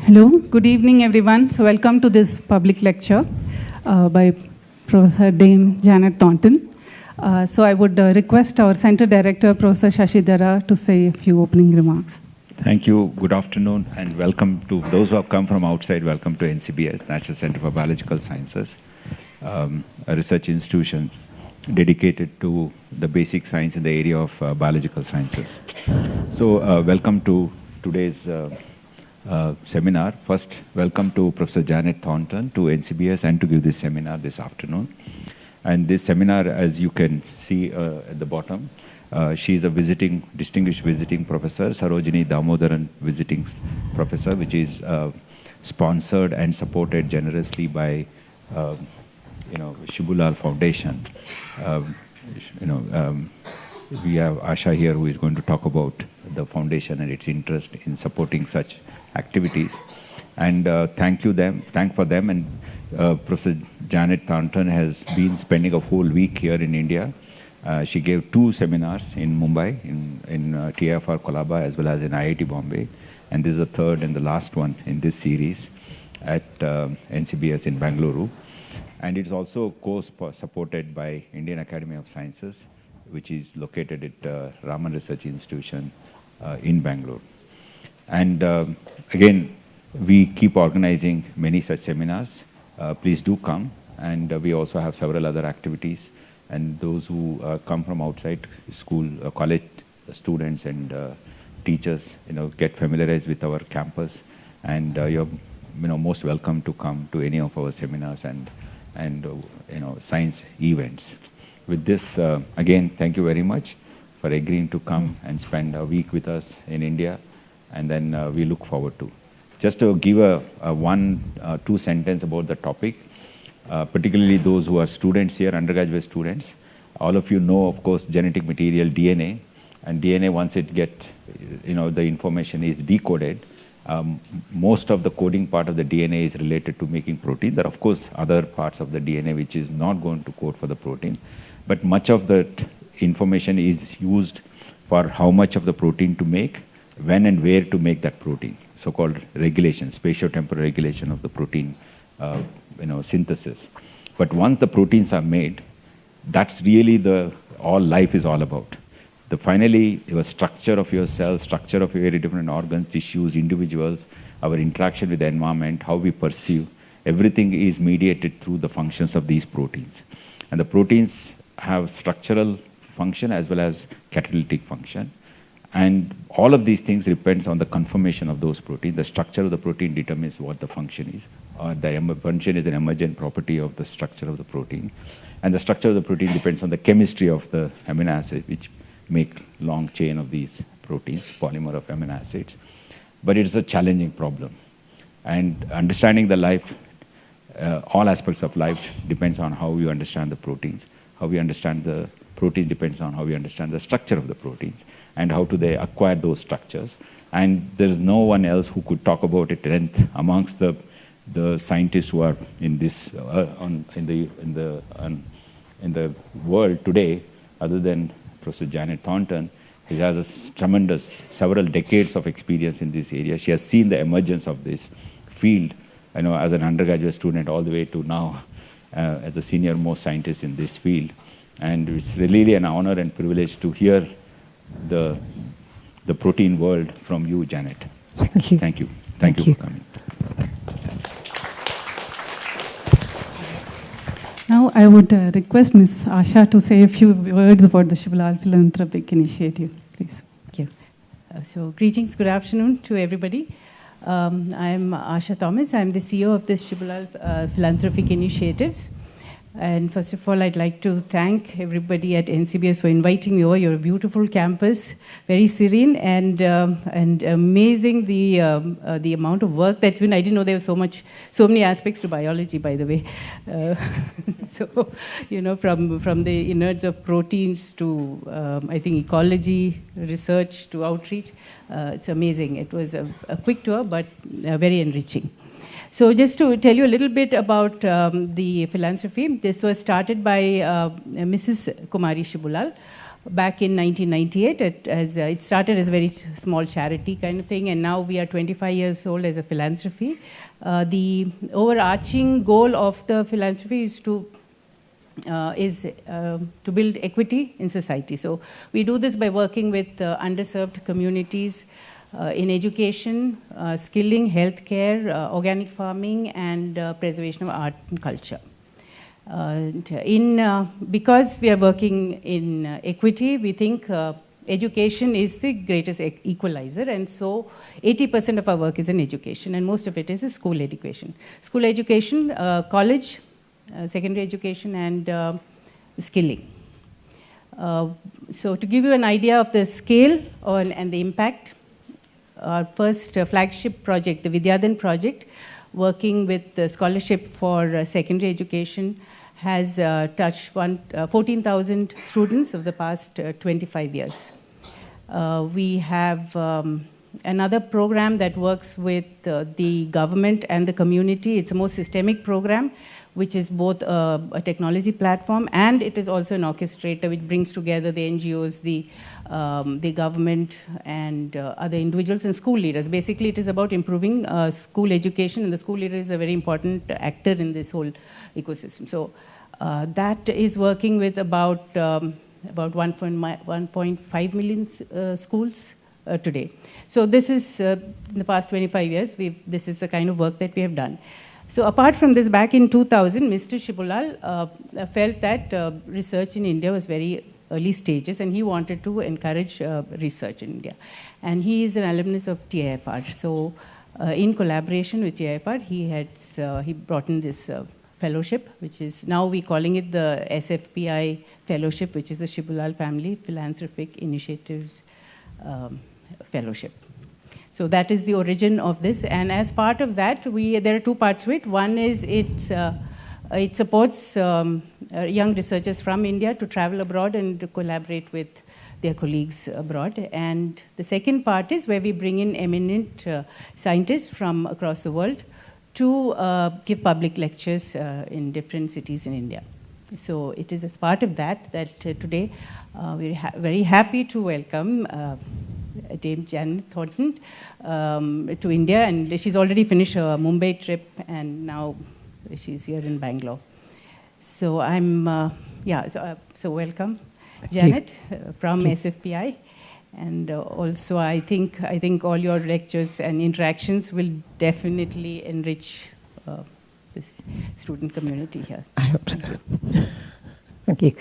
Hello, good evening everyone. So welcome to this public lecture by Professor Dame Janet Thornton. So I would request our Center Director, Professor Shashidhara, to say a few opening remarks. Thank you. Good afternoon and welcome to those who have come from outside. Welcome to NCBS, National Center for Biological Sciences, a research institution dedicated to the basic science in the area of biological sciences. So welcome to today's seminar. First, welcome to Professor Janet Thornton to NCBS and to give this seminar this afternoon. And this seminar, as you can see at the bottom, she is a distinguished visiting professor, Sarojini Damodaran visiting professor, which is sponsored and supported generously by Shibulal Foundation. We have Asha here who is going to talk about the foundation and its interest in supporting such activities. And thank for them. And Professor Janet Thornton has been spending a whole week here in India. She gave 2 seminars in Mumbai, in TFR Colaba, as well as in IIT Bombay. And this is the third and the last one in this series at NCBS in Bengaluru. And it's also co-supported by Indian Academy of Sciences, which is located at Raman Research Institution in Bengaluru. And again, we keep organizing many such seminars. Please do come. And we also have several other activities. And those who come from outside school, college students and teachers, get familiarized with our campus. And you're most welcome to come to any of our seminars and science events. With this, again, thank you very much for agreeing to come and spend a week with us in India. And then we look forward to. Just to give a 1-2 sentence about the topic, particularly those who are students here, undergraduate students. All of you know, of course, genetic material, DNA. And DNA, once it gets, the information is decoded, most of the coding part of the DNA is related to making protein. There are, of course, other parts of the DNA which is not going to code for the protein. But much of that information is used for how much of the protein to make, when and where to make that protein, so-called regulation, spatiotemporal regulation of the protein synthesis. But once the proteins are made, that's really all life is all about. Finally, your structure of your cells, structure of your very different organs, tissues, individuals, our interaction with the environment, how we perceive, everything is mediated through the functions of these proteins. And the proteins have structural function as well as catalytic function. And all of these things depends on the conformation of those proteins. The structure of the protein determines what the function is. The function is an emergent property of the structure of the protein. And the structure of the protein depends on the chemistry of the amino acid, which make long chain of these proteins, polymer of amino acids. But it's a challenging problem. And understanding the life, all aspects of life depends on how you understand the proteins. How we understand the protein depends on how we understand the structure of the proteins and how do they acquire those structures. And there's no one else who could talk about it at length amongst the scientists who are in this in the world today, other than Professor Janet Thornton. She has a tremendous several decades of experience in this area. She has seen the emergence of this field, as an undergraduate student all the way to now as the senior most scientist in this field. And it's really an honor and privilege to hear the protein world from you, Janet. Thank you. Thank you. Thank you for coming. Now I would request Ms. Asha to say a few words about the Shibulal Philanthropic Initiative, please. Thank you. So greetings, good afternoon to everybody. I'm Asha Thomas. I'm the CEO of this Shibulal Philanthropic Initiatives. And first of all, I'd like to thank everybody at NCBS for inviting me over. You're a beautiful campus, very serene and amazing the amount of work that's been. I didn't know there was so many aspects to biology, by the way. So, from the innards of proteins to I think ecology research to outreach, it's amazing. It was a quick tour, but very enriching. So just to tell you a little bit about the philanthropy, this was started by Mrs. Kumari Shibulal. back in 1998. It started as a very small charity kind of thing, and now we are 25 years old as a philanthropy. The overarching goal of the philanthropy is to build equity in society. So we do this by working with underserved communities in education, skilling, healthcare, organic farming, and preservation of art and culture. Because we are working in equity, we think education is the greatest equalizer, and so 80% of our work is in education, and most of it is school education. School education, college, secondary education, and skilling. So to give you an idea of the scale and the impact, our first flagship project, the Vidyadhan project, working with the scholarship for secondary education, has touched 14,000 students of the past 25 years. We have another program that works with the government and the community. It's a more systemic program, which is both a technology platform, and it is also an orchestrator which brings together the NGOs, the government, and other individuals and school leaders. Basically, it is about improving school education, and the school leader is a very important actor in this whole ecosystem. So that is working with about 1.5 million schools today. So this is, in the past 25 years, this is the kind of work that we have done. So apart from this, back in 2000, Mr. Shibulal felt that research in India was very early stages, and he wanted to encourage research in India. And he is an alumnus of TIFR. So in collaboration with TIFR, he brought in this fellowship, which is now we're calling it the SFPI Fellowship, which is the Shibulal Family Philanthropic Initiatives Fellowship. So that is the origin of this, and as part of that, there are two parts to it. One is it supports young researchers from India to travel abroad and to collaborate with their colleagues abroad. And the second part is where we bring in eminent scientists from across the world to give public lectures in different cities in India. So it is as part of that today we're very happy to welcome Dame Janet Thornton to India, and she's already finished her Mumbai trip, and now she's here in Bangalore. So so welcome, Janet, from SFPI, and also I think all your lectures and interactions will definitely enrich this student community here. I hope so. Thank you.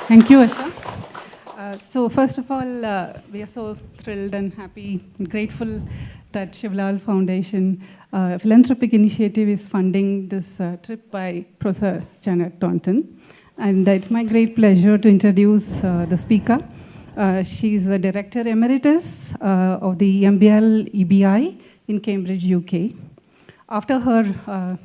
Thank you, Asha. So first of all, we are so thrilled and happy and grateful that Shibulal Foundation Philanthropic Initiative is funding this trip by Professor Janet Thornton. And it's my great pleasure to introduce the speaker. She's the Director Emeritus of the EMBL-EBI in Cambridge, UK. After her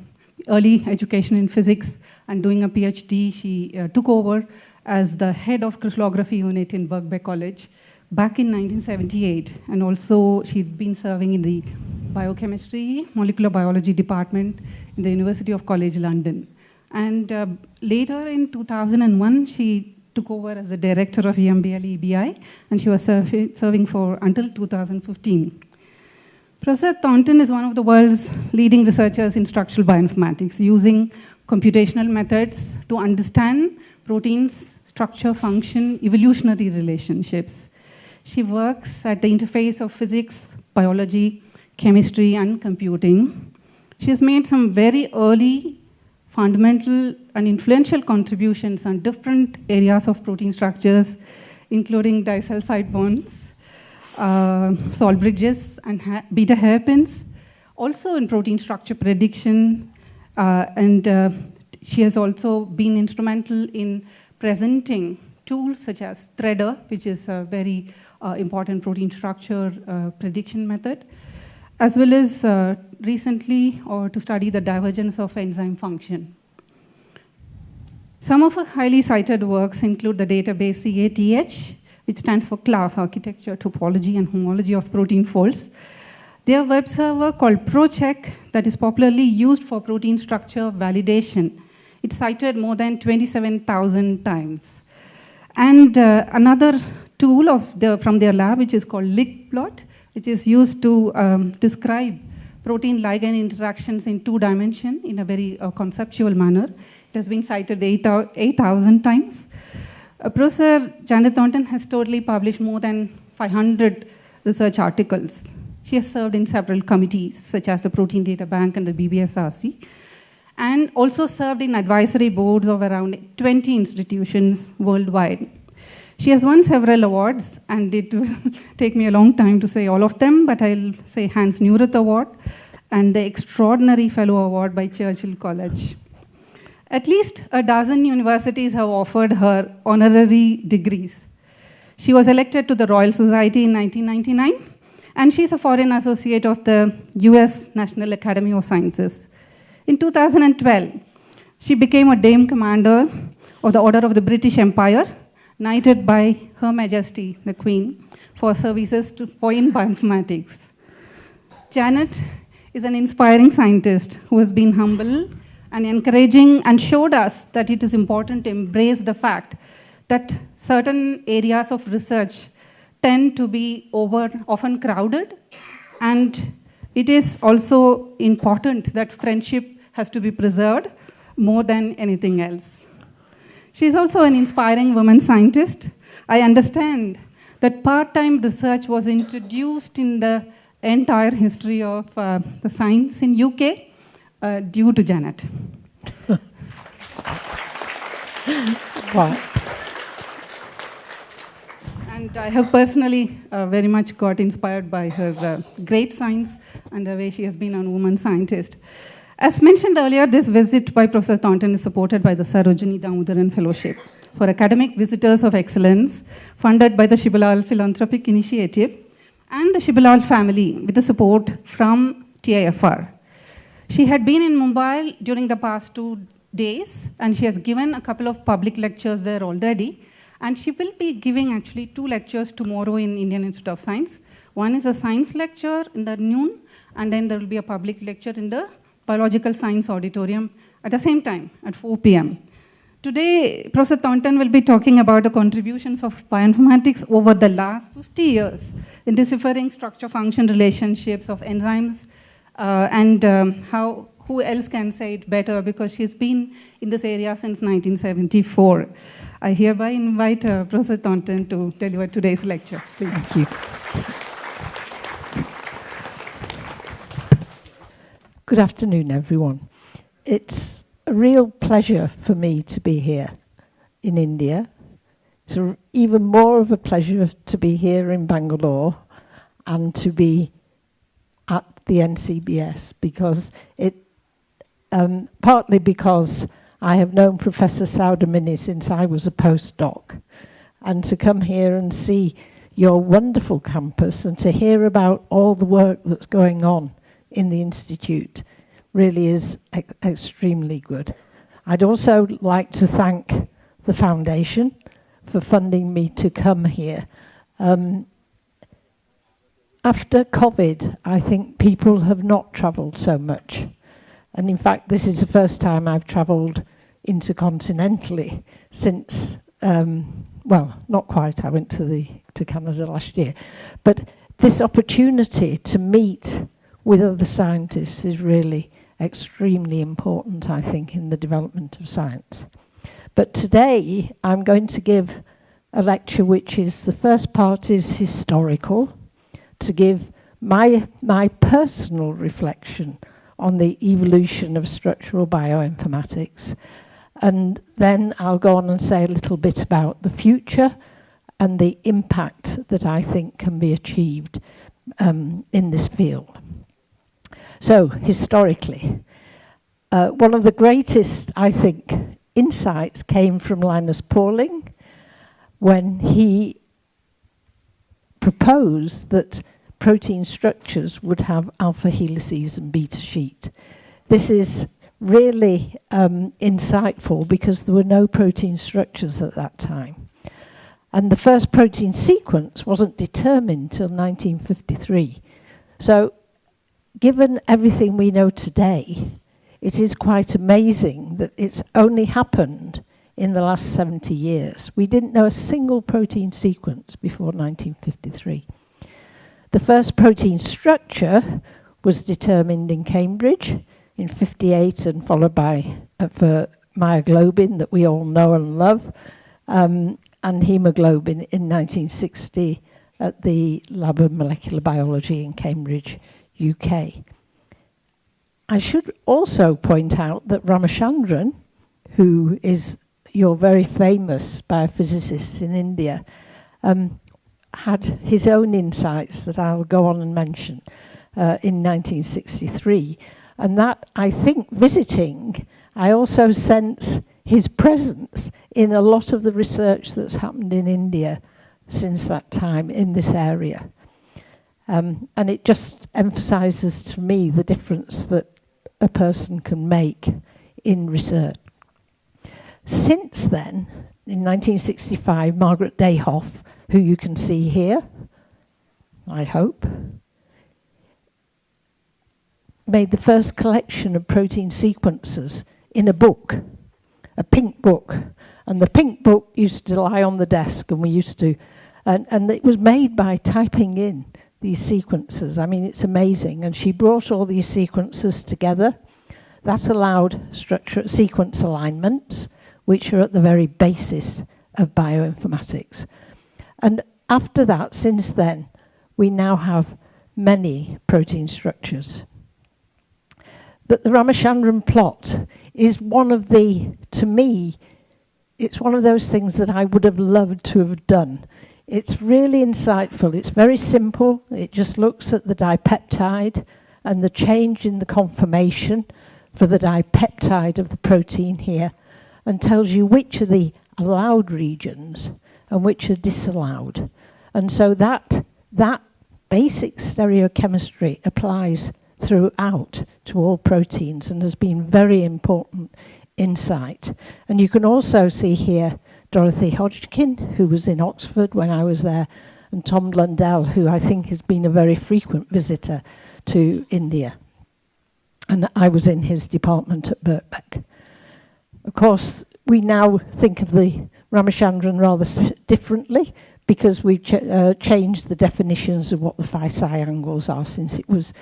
early education in physics and doing a PhD, she took over as the head of crystallography unit in Birkbeck College back in 1978. And also she'd been serving in the biochemistry, molecular biology department in the University of College London. And later in 2001, she took over as the director of EMBL-EBI, and she was serving for until 2015. Professor Thornton is one of the world's leading researchers in structural bioinformatics, using computational methods to understand proteins, structure, function, evolutionary relationships. She works at the interface of physics, biology, chemistry, and computing. She has made some very early, fundamental, and influential contributions on different areas of protein structures, including disulfide bonds, salt bridges, and beta hairpins, also in protein structure prediction, and she has also been instrumental in presenting tools such as Threader, which is a very important protein structure prediction method, as well as recently to study the divergence of enzyme function. Some of her highly cited works include the database CATH, which stands for Class, Architecture, Topology, and Homology of Protein Folds. Their web server called ProCheck that is popularly used for protein structure validation It's cited more than 27,000 times. And another tool from their lab, which is called LigPlot, which is used to describe protein-ligand interactions in 2 dimensions in a very conceptual manner. It has been cited 8,000 times. Professor Janet Thornton has totally published more than 500 research articles. She has served in several committees, such as the Protein Data Bank and the BBSRC, and also served in advisory boards of around 20 institutions worldwide. She has won several awards, and it will take me a long time to say all of them, but I'll say Hans Neurath Award and the Extraordinary Fellow Award by Churchill College. At least a dozen universities have offered her honorary degrees. She was elected to the Royal Society in 1999, and she's a foreign associate of the US National Academy of Sciences. In 2012, she became a Dame Commander of the Order of the British Empire, knighted by Her Majesty, the Queen, for services in bioinformatics. Janet is an inspiring scientist who has been humble and encouraging and showed us that it is important to embrace the fact that certain areas of research tend to be often crowded, and it is also important that friendship has to be preserved more than anything else. She's also an inspiring woman scientist. I understand that part-time research was introduced in the entire history of the science in UK due to Janet. Wow. And I have personally very much got inspired by her great science and the way she has been a woman scientist. As mentioned earlier, this visit by Professor Thornton is supported by the Sarojini Damodaran Fellowship for Academic Visitors of Excellence, funded by the Shibalal Philanthropic Initiative and the Shibalal family with the support from TIFR. She had been in Mumbai during the past 2 days, and she has given a couple of public lectures there already. And she will be giving actually 2 lectures tomorrow in Indian Institute of Science. One is a science lecture in the noon, and then there will be a public lecture in the Biological Science Auditorium at the same time, at 4 p.m. Today, Professor Thornton will be talking about the contributions of bioinformatics over the last 50 years in deciphering structure-function relationships of enzymes, and who else can say it better, because she's been in this area since 1974. I hereby invite Professor Thornton to deliver today's lecture. Please. Thank you. Good afternoon, everyone. It's a real pleasure for me to be here in India. It's even more of a pleasure to be here in Bangalore and to be at the NCBS, because partly because I have known Professor Soudamini since I was a postdoc, and to come here and see your wonderful campus and to hear about all the work that's going on in the Institute really is extremely good. I'd also like to thank the Foundation for funding me to come here. After COVID, I think people have not travelled so much. And in fact, this is the first time I've travelled intercontinentally since, well, not quite, I went to Canada last year. But this opportunity to meet with other scientists is really extremely important, I think, in the development of science. But today, I'm going to give a lecture which is, the first part is historical, to give my personal reflection on the evolution of structural bioinformatics. And then I'll go on and say a little bit about the future and the impact that I think can be achieved in this field. So, historically, one of the greatest, I think, insights came from Linus Pauling when he proposed that protein structures would have alpha helices and beta sheet. This is really insightful because there were no protein structures at that time. And the first protein sequence wasn't determined till 1953. So, given everything we know today, it is quite amazing that it's only happened in the last 70 years. We didn't know a single protein sequence before 1953. The first protein structure was determined in Cambridge in 58 and followed by for myoglobin that we all know and love, and hemoglobin in 1960 at the Lab of Molecular Biology in Cambridge, UK. I should also point out that Ramachandran, who is your very famous biophysicist in India, had his own insights that I'll go on and mention in 1963. And that, I think, visiting, I also sense his presence in a lot of the research that's happened in India since that time in this area. And it just emphasizes to me the difference that a person can make in research. Since then, in 1965, Margaret Dayhoff, who you can see here, I hope, made the first collection of protein sequences in a book, a pink book. And the pink book used to lie on the desk, and we used to, and it was made by typing in these sequences. I mean, it's amazing. And she brought all these sequences together. That allowed sequence alignments, which are at the very basis of bioinformatics. And after that, since then, we now have many protein structures. But the Ramachandran plot is one of the, to me, it's one of those things that I would have loved to have done. It's really insightful. It's very simple. It just looks at the dipeptide and the change in the conformation for the dipeptide of the protein here, and tells you which are the allowed regions and which are disallowed. And so that basic stereochemistry applies throughout to all proteins and has been very important insight. And you can also see here Dorothy Hodgkin, who was in Oxford when I was there, and Tom Blundell, who I think has been a very frequent visitor to India. And I was in his department at Birkbeck. Of course, we now think of the Ramachandran rather differently, because we've changed the definitions of what the phi-psi angles are since it was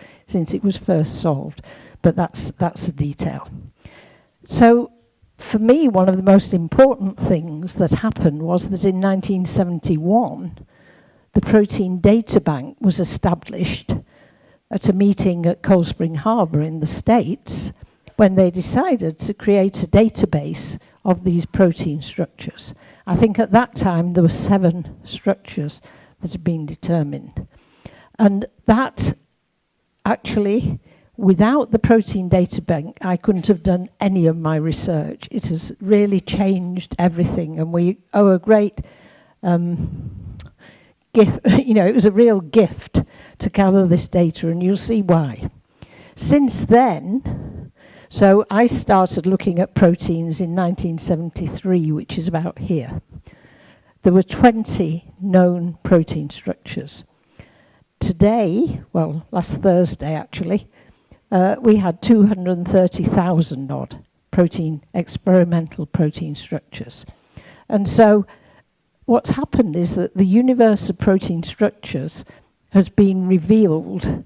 first solved. But that's a detail. So for me, one of the most important things that happened was that in 1971, the Protein Data Bank was established at a meeting at Cold Spring Harbor in the States, when they decided to create a database of these protein structures. I think at that time there were 7 structures that had been determined. And that actually, without the Protein Data Bank, I couldn't have done any of my research. It has really changed everything, and we owe a great gift. You know, it was a real gift to gather this data, and you'll see why. Since then, so I started looking at proteins in 1973, which is about here. There were 20 known protein structures. Today, well, last Thursday actually, we had 230,000 odd experimental protein structures. And so what's happened is that the universe of protein structures has been revealed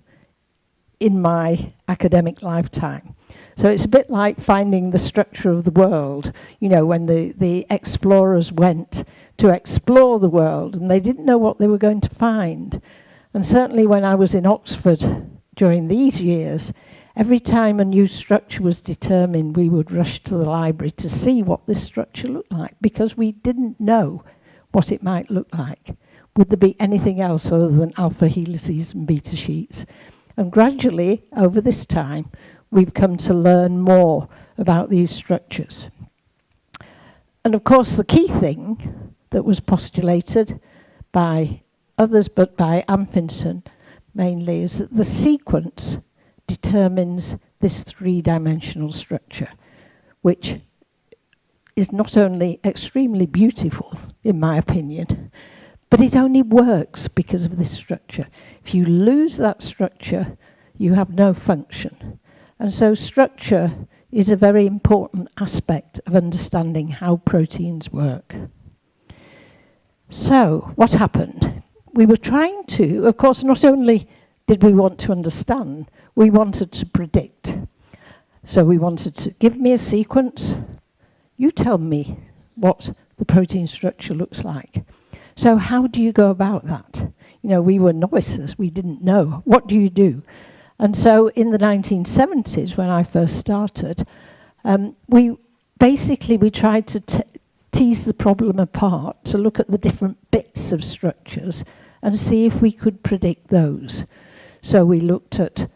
in my academic lifetime. So it's a bit like finding the structure of the world, you know, when the explorers went to explore the world and they didn't know what they were going to find. And certainly when I was in Oxford during these years, every time a new structure was determined, we would rush to the library to see what this structure looked like, because we didn't know what it might look like. Would there be anything else other than alpha helices and beta sheets? And gradually, over this time, we've come to learn more about these structures. And of course, the key thing that was postulated by others, but by Amfinson mainly, is that the sequence determines this 3-dimensional structure, which is not only extremely beautiful, in my opinion, but it only works because of this structure. If you lose that structure, you have no function. And so structure is a very important aspect of understanding how proteins work. So, what happened? We were trying to, of course, not only did we want to understand, we wanted to predict. So we wanted to give me a sequence, you tell me what the protein structure looks like. So how do you go about that? You know, we were novices, we didn't know. What do you do? And so in the 1970s, when I first started, we tried to tease the problem apart, to look at the different bits of structures and see if we could predict those. So we looked at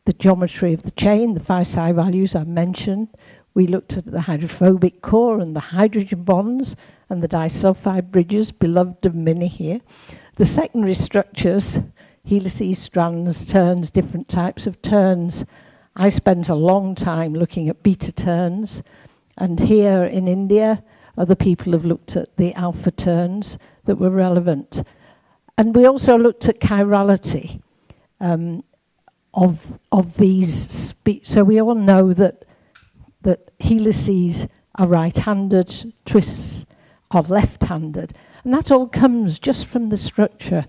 the geometry of the chain, the phi-psi values I mentioned. We looked at the hydrophobic core and the hydrogen bonds and the disulfide bridges, beloved of many here. The secondary structures, helices, strands, turns, different types of turns. I spent a long time looking at beta turns. And here in India, other people have looked at the alpha turns that were relevant. And we also looked at chirality of these. So we all know that helices are right-handed, twists are left-handed. And that all comes just from the structure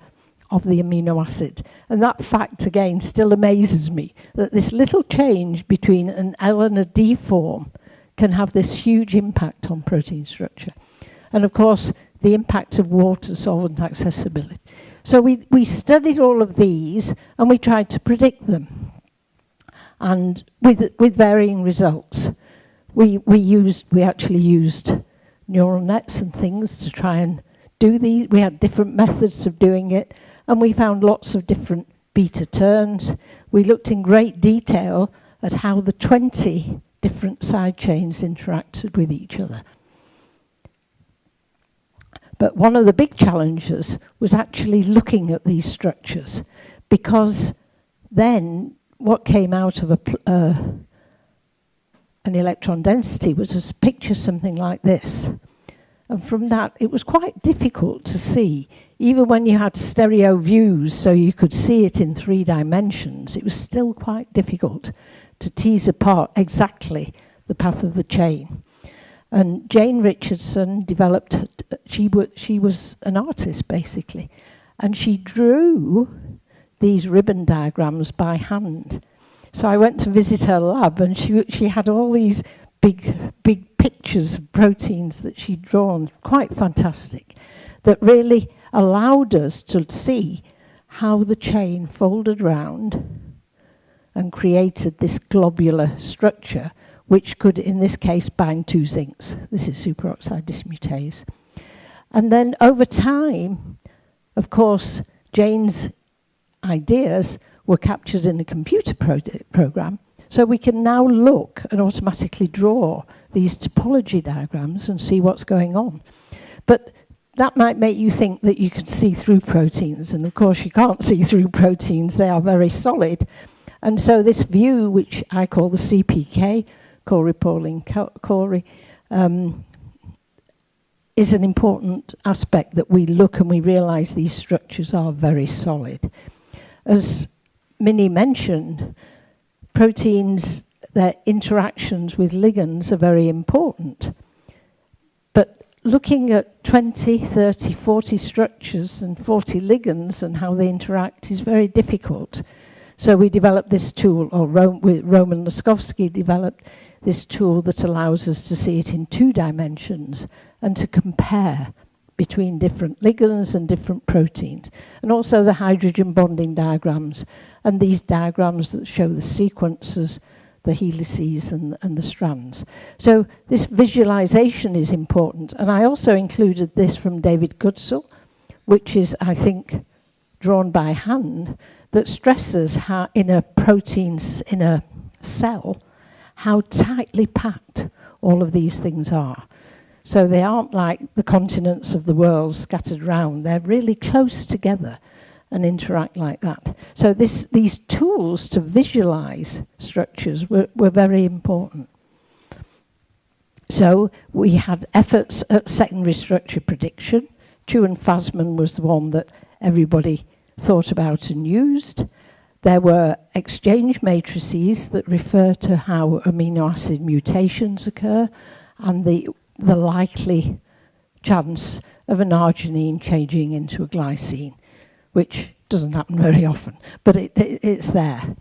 of the amino acid. And that fact, again, still amazes me, that this little change between an L and a D form can have this huge impact on protein structure. And of course, the impact of water solvent accessibility. So we studied all of these and we tried to predict them, and with varying results. We actually used neural nets and things to try and do these. We had different methods of doing it, and we found lots of different beta turns. We looked in great detail at how the 20 different side chains interacted with each other. But one of the big challenges was actually looking at these structures, because then what came out of an electron density was a picture something like this. And from that, it was quite difficult to see. Even when you had stereo views, so you could see it in 3 dimensions, it was still quite difficult to tease apart exactly the path of the chain. And Jane Richardson developed, she was an artist basically, and she drew these ribbon diagrams by hand. So I went to visit her lab, and she had all these big pictures of proteins that she'd drawn, quite fantastic, that really allowed us to see how the chain folded round and created this globular structure, which could, in this case, bind 2 zincs. This is superoxide dismutase. And then over time, of course, Jane's ideas were captured in a computer program, so we can now look and automatically draw these topology diagrams and see what's going on. But that might make you think that you can see through proteins, and of course you can't see through proteins, they are very solid. And so this view, which I call the CPK, Corey, is an important aspect, that we look and we realize these structures are very solid. As Minnie mentioned, proteins, their interactions with ligands are very important. But looking at 20, 30, 40 structures and 40 ligands and how they interact is very difficult. So we developed this tool, or Roman Laskovsky developed this tool that allows us to see it in 2 dimensions and to compare between different ligands and different proteins. And also the hydrogen bonding diagrams, and these diagrams that show the sequences, the helices and the strands. So this visualization is important. And I also included this from David Goodsell, which is, I think, drawn by hand, that stresses how in a cell, how tightly packed all of these things are. So they aren't like the continents of the world scattered around. They're really close together and interact like that. So these tools to visualize structures were very important. So we had efforts at secondary structure prediction. Chu and Fasman was the one that everybody thought about and used. There were exchange matrices that refer to how amino acid mutations occur and the likely chance of an arginine changing into a glycine, which doesn't happen very often, but it's there.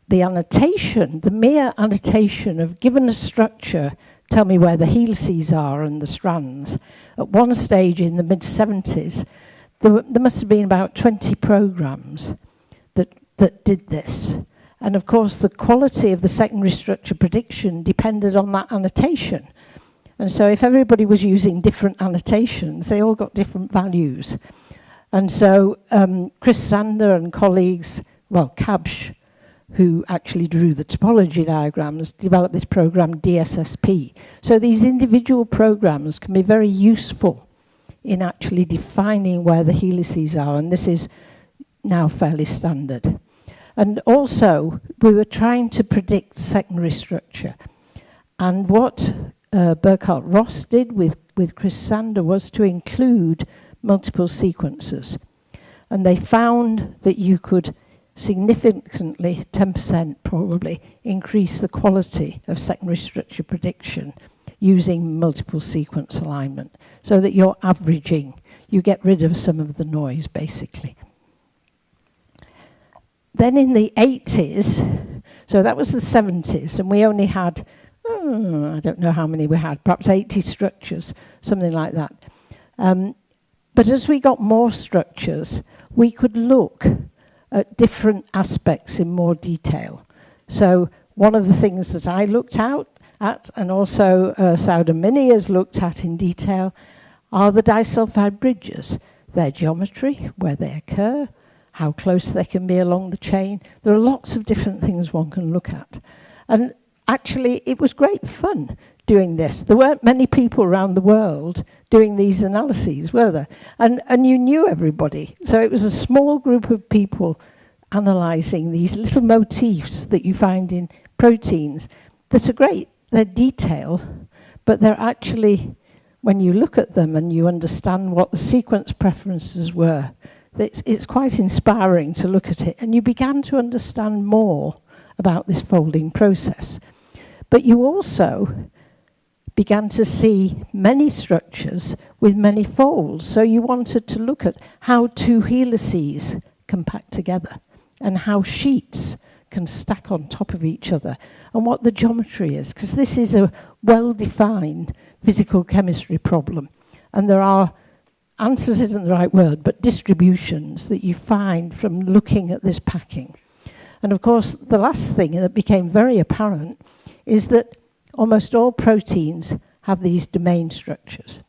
The annotation, the mere annotation of given a structure, tell me where the helices are and the strands. At one stage in the mid-70s, there must have been about 20 programs that did this. And of course, the quality of the secondary structure prediction depended on that annotation. And so if everybody was using different annotations, they all got different values. And so Chris Sander and colleagues, well, Kabsch, who actually drew the topology diagrams, developed this program DSSP. So these individual programs can be very useful in actually defining where the helices are, and this is now fairly standard. And also, we were trying to predict secondary structure. And what Burkhard Ross did with Chris Sander was to include multiple sequences. And they found that you could significantly, 10% probably, increase the quality of secondary structure prediction using multiple sequence alignment, so that you're averaging, you get rid of some of the noise, basically. Then in the 80s, so that was the 70s, and we only had, I don't know how many we had, perhaps 80 structures, something like that. But as we got more structures, we could look at different aspects in more detail. So one of the things that I looked at, and also Sauda Mini has looked at in detail, are the disulfide bridges, their geometry, where they occur, how close they can be along the chain. There are lots of different things one can look at. And actually, it was great fun doing this. There weren't many people around the world doing these analyses, were there? And you knew everybody. So it was a small group of people analysing these little motifs that you find in proteins that are great. They're detailed, but they're actually, when you look at them and you understand what the sequence preferences were, it's quite inspiring to look at it. And you began to understand more about this folding process. But you also began to see many structures with many folds. So you wanted to look at how two helices can pack together and how sheets can stack on top of each other and what the geometry is, because this is a well-defined physical chemistry problem. And there are, answers isn't the right word, but distributions that you find from looking at this packing. And of course, the last thing that became very apparent is that almost all proteins have these domain structures.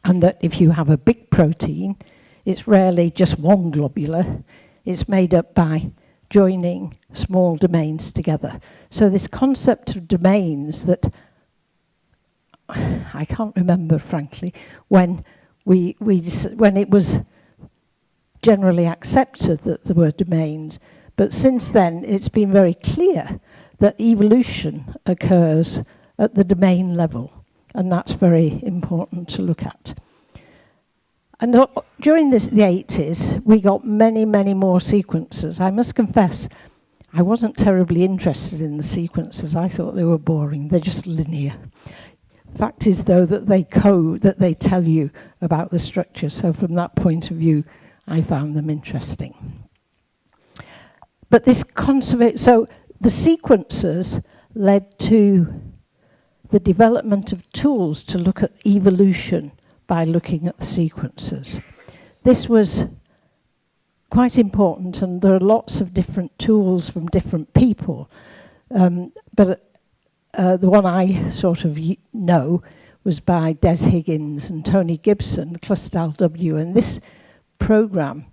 And that if you have a big protein, it's rarely just one globular. It's made up by joining small domains together. So this concept of domains that I can't remember, frankly, when it was generally accepted that there were domains. But since then, it's been very clear that evolution occurs at the domain level, and that's very important to look at. And during the 80s, we got many, many more sequences. I must confess, I wasn't terribly interested in the sequences. I thought they were boring. They're just linear. Fact is, though, that they tell you about the structure. So from that point of view, I found them interesting. But this so the sequences led to the development of tools to look at evolution by looking at the sequences. This was quite important, and there are lots of different tools from different people. But the one I sort of know was by Des Higgins and Tony Gibson, Clustal W, and this program,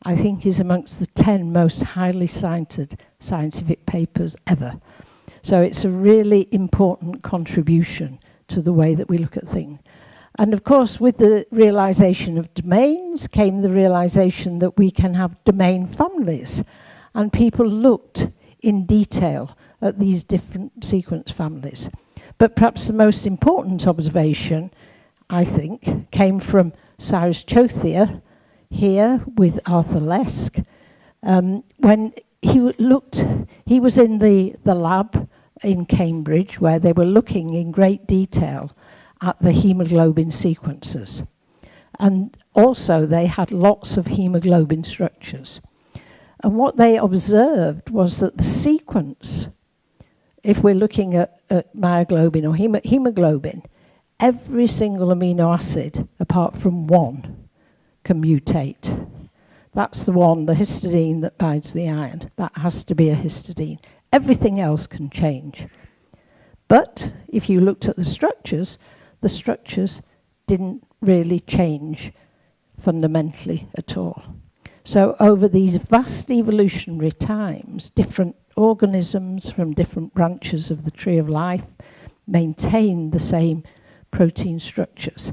I think, is amongst the 10 most highly cited scientific papers ever. So it's a really important contribution to the way that we look at things. And of course, with the realization of domains came the realization that we can have domain families. And people looked in detail at these different sequence families. But perhaps the most important observation, I think, came from Cyrus Chothia here with Arthur Lesk, when he was in the lab in Cambridge where they were looking in great detail at the hemoglobin sequences. And also they had lots of hemoglobin structures. And what they observed was that the sequence, if we're looking at myoglobin or hemoglobin, every single amino acid, apart from one, can mutate. That's the one, the histidine that binds the iron. That has to be a histidine. Everything else can change. But if you looked at the structures didn't really change fundamentally at all. So over these vast evolutionary times, different organisms from different branches of the tree of life maintain the same protein structures.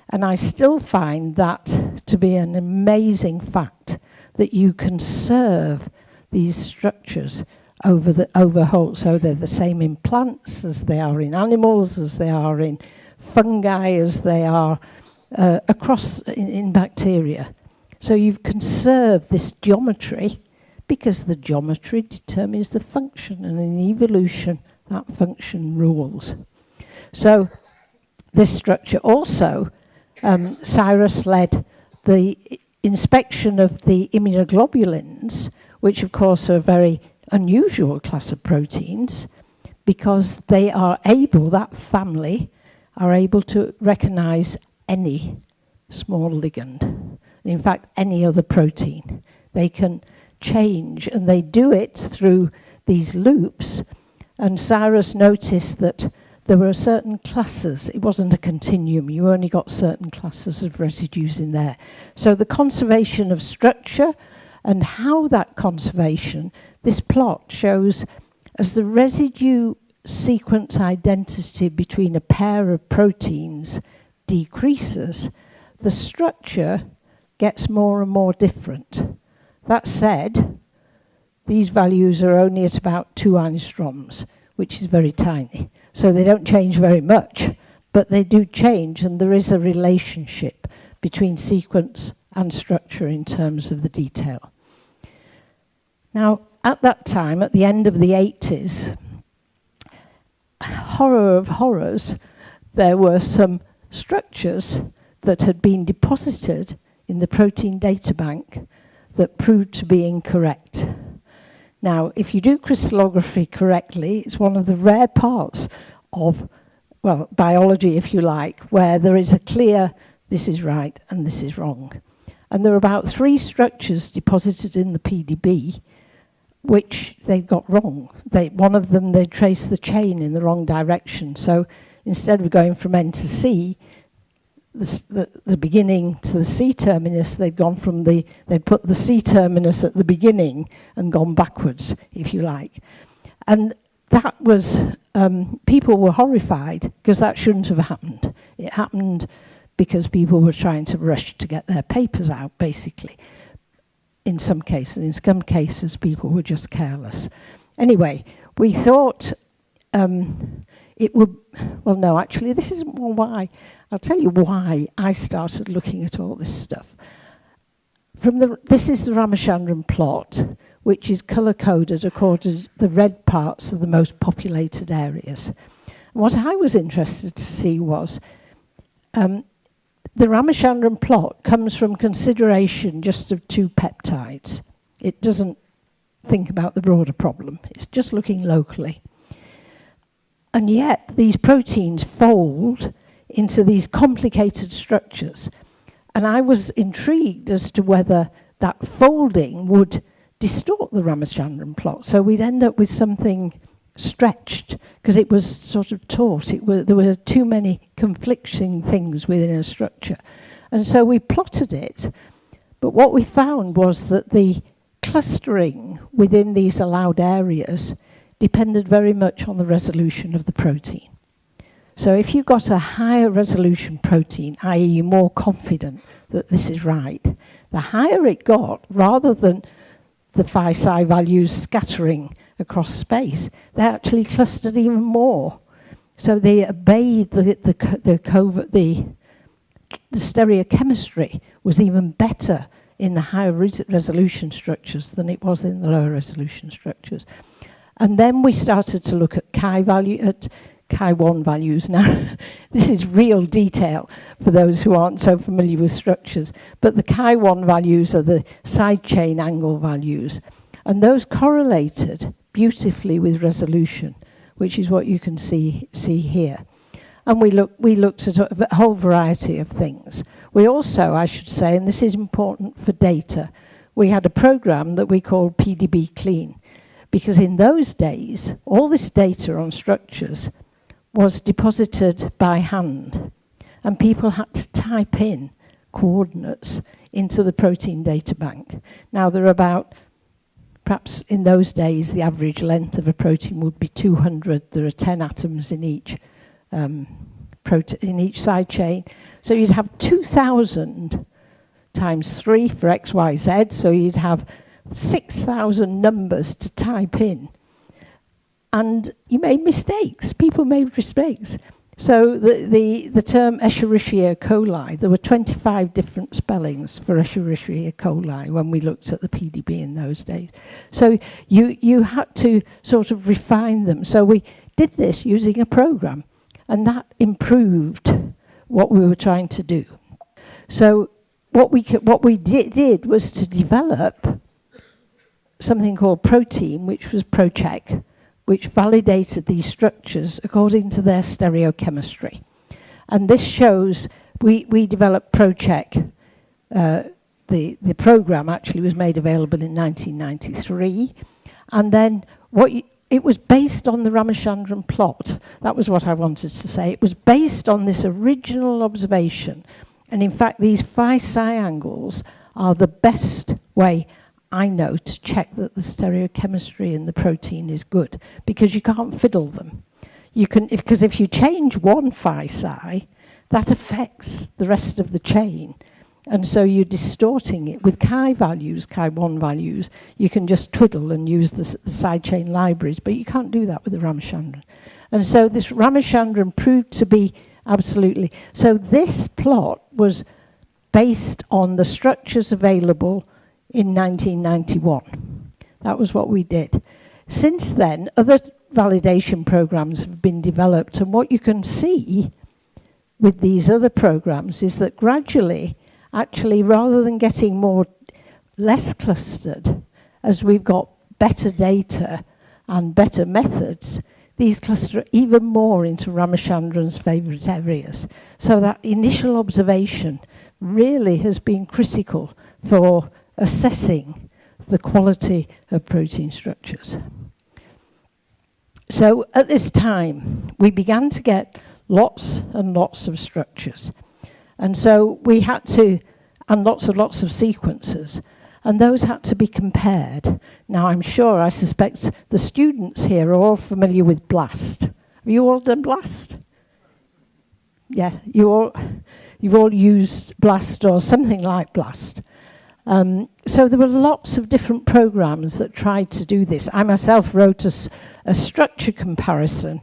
And I still find that to be an amazing fact, that you conserve these structures over whole. So they're the same in plants as they are in animals, as they are in fungi, as they are across in bacteria. So you've conserved this geometry because the geometry determines the function, and in evolution that function rules. So this structure also, Cyrus led the inspection of the immunoglobulins, which of course are a very unusual class of proteins because they are able, that family, are able to recognize any small ligand. In fact, any other protein. They can change, and they do it through these loops. And Cyrus noticed that there were certain classes. It wasn't a continuum. You only got certain classes of residues in there. So the conservation of structure and how that conservation, this plot shows as the residue sequence identity between a pair of proteins decreases, the structure gets more and more different. That said, these values are only at about 2 angstroms, which is very tiny. So they don't change very much, but they do change, and there is a relationship between sequence and structure in terms of the detail. Now, at that time, at the end of the 80s, horror of horrors, there were some structures that had been deposited in the protein data bank that proved to be incorrect. Now, if you do crystallography correctly, it's one of the rare parts of, well, biology, if you like, where there is a clear, this is right and this is wrong. And there are about 3 structures deposited in the PDB which they got wrong. One of them, they traced the chain in the wrong direction. So instead of going from N to C, the beginning to the C terminus, they'd put the C terminus at the beginning and gone backwards, if you like. And that was, people were horrified because that shouldn't have happened. It happened because people were trying to rush to get their papers out, basically. In some cases, people were just careless. Anyway, we thought it would, well, no, actually, this isn't why. I'll tell you why I started looking at all this stuff. This is the Ramachandran plot, which is color-coded according to the red parts of the most populated areas. And what I was interested to see was the Ramachandran plot comes from consideration just of 2 peptides. It doesn't think about the broader problem. It's just looking locally. And yet these proteins fold into these complicated structures. And I was intrigued as to whether that folding would distort the Ramachandran plot. So we'd end up with something stretched because it was sort of taut. There were too many conflicting things within a structure. And so we plotted it. But what we found was that the clustering within these allowed areas depended very much on the resolution of the protein. So if you got a higher resolution protein, i.e. you're more confident that this is right, the higher it got, rather than the phi-psi values scattering across space, they actually clustered even more. So they obeyed the stereochemistry was even better in the higher resolution structures than it was in the lower resolution structures. And then we started to look at Chi1 values. Now, this is real detail for those who aren't so familiar with structures, but the Chi1 values are the side chain angle values, and those correlated beautifully with resolution, which is what you can see here. And we looked at a whole variety of things. We also, I should say, and this is important for data, we had a program that we called PDB Clean, because in those days, all this data on structures was deposited by hand, and people had to type in coordinates into the protein data bank. Now, there are about, perhaps in those days, the average length of a protein would be 200. There are 10 atoms in each in each side chain. So you'd have 2,000 times 3 for X, Y, Z. So you'd have 6,000 numbers to type in. And you made mistakes. People made mistakes. So the term Escherichia coli, there were 25 different spellings for Escherichia coli when we looked at the PDB in those days. So you had to sort of refine them. So we did this using a program, and that improved what we were trying to do. So what we did was to develop something called Protein, which was ProCheck, which validated these structures according to their stereochemistry. And this shows, we developed ProCheck. The program actually was made available in 1993. And then it was based on the Ramachandran plot. That was what I wanted to say. It was based on this original observation. And in fact, these phi-psi angles are the best way I know to check that the stereochemistry in the protein is good, because you can't fiddle them. Because if you change one phi-psi, that affects the rest of the chain. And so you're distorting it. With Chi values, Chi1 values, you can just twiddle and use the side chain libraries, but you can't do that with the Ramachandran. And so this Ramachandran proved to be absolutely... So this plot was based on the structures available in 1991. That was what we did. Since then, other validation programs have been developed, and what you can see with these other programs is that gradually, actually, rather than getting less clustered, as we've got better data and better methods, these cluster even more into Ramachandran's favorite areas. So that initial observation really has been critical for assessing the quality of protein structures. So at this time, we began to get lots and lots of structures. And so we had to, and lots of sequences, and those had to be compared. Now, I suspect the students here are all familiar with BLAST. Have you all done BLAST? Yeah, you've all used BLAST or something like BLAST. So there were lots of different programs that tried to do this. I myself wrote a structure comparison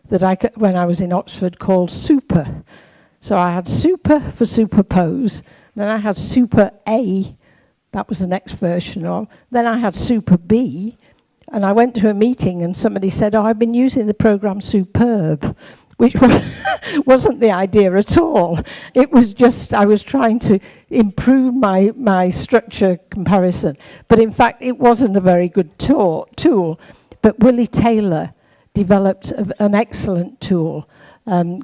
that when I was in Oxford, called Super. So I had Super for superpose, then I had Super A, that was the next version of, then I had Super B, and I went to a meeting and somebody said, oh, I've been using the program Superb, which wasn't the idea at all. It was just, I was trying to improve my structure comparison. But in fact, it wasn't a very good tool. But Willie Taylor developed an excellent tool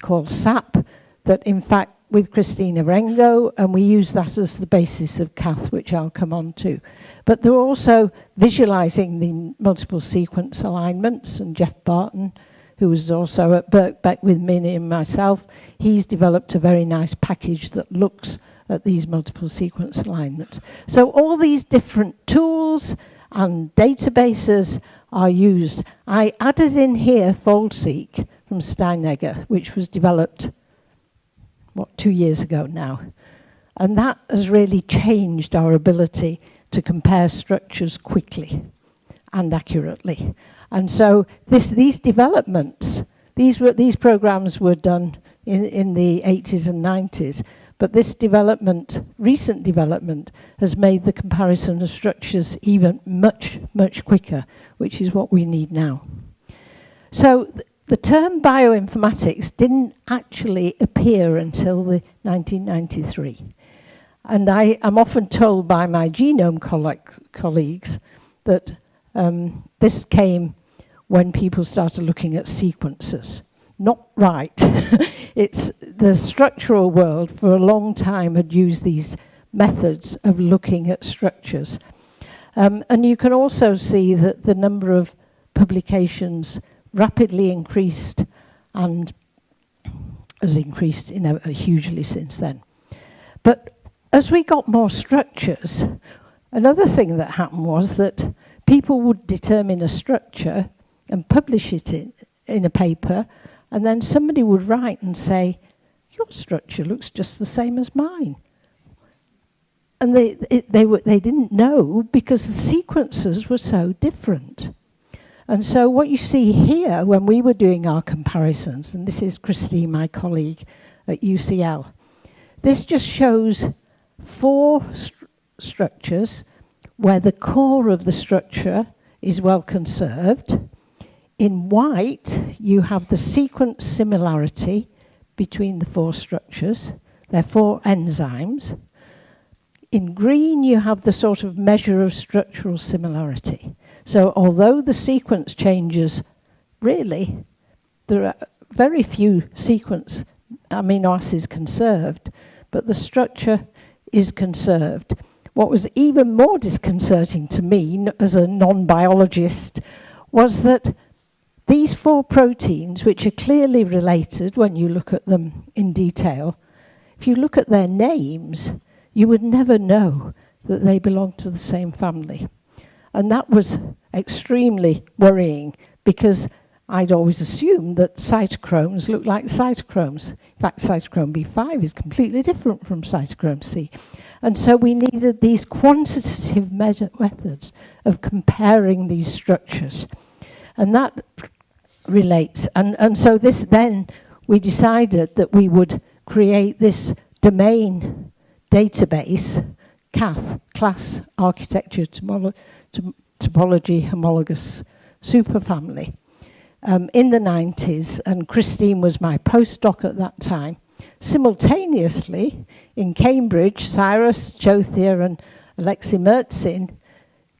called SAP that, in fact, with Christina Rengo, and we use that as the basis of Cath, which I'll come on to. But they're also visualizing the multiple sequence alignments, and Jeff Barton, who was also at Birkbeck with Minnie and myself, he's developed a very nice package that looks at these multiple sequence alignments. So all these different tools and databases are used. I added in here FoldSeq from Steinegger, which was developed, 2 years ago now. And that has really changed our ability to compare structures quickly and accurately. And so these developments, these programs were done in the 80s and 90s, But this development, recent development, has made the comparison of structures even much, much quicker, which is what we need now. So the term bioinformatics didn't actually appear until the 1993. And I am often told by my genome colleagues that this came when people started looking at sequences. Not right. It's the structural world for a long time had used these methods of looking at structures. And you can also see that the number of publications rapidly increased and has increased hugely since then. But as we got more structures, another thing that happened was that people would determine a structure and publish it in a paper, and then somebody would write and say, your structure looks just the same as mine. And they didn't know because the sequences were so different. And so what you see here when we were doing our comparisons, and this is Christine, my colleague at UCL, this just shows 4 structures where the core of the structure is well conserved. In white, you have the sequence similarity between the 4 structures. They're 4 enzymes. In green, you have the sort of measure of structural similarity. So although the sequence changes, really, there are very few sequence amino acids conserved, but the structure is conserved. What was even more disconcerting to me as a non-biologist was that these 4 proteins, which are clearly related when you look at them in detail, if you look at their names, you would never know that they belong to the same family. And that was extremely worrying because I'd always assumed that cytochromes look like cytochromes. In fact, cytochrome B5 is completely different from cytochrome C. And so we needed these quantitative methods of comparing these structures. And that relates. And so this then, we decided that we would create this domain database, CATH, Class Architecture Topology Homologous Superfamily, in the 90s, and Christine was my postdoc at that time. Simultaneously, in Cambridge, Cyrus Chothia and Alexei Mertzin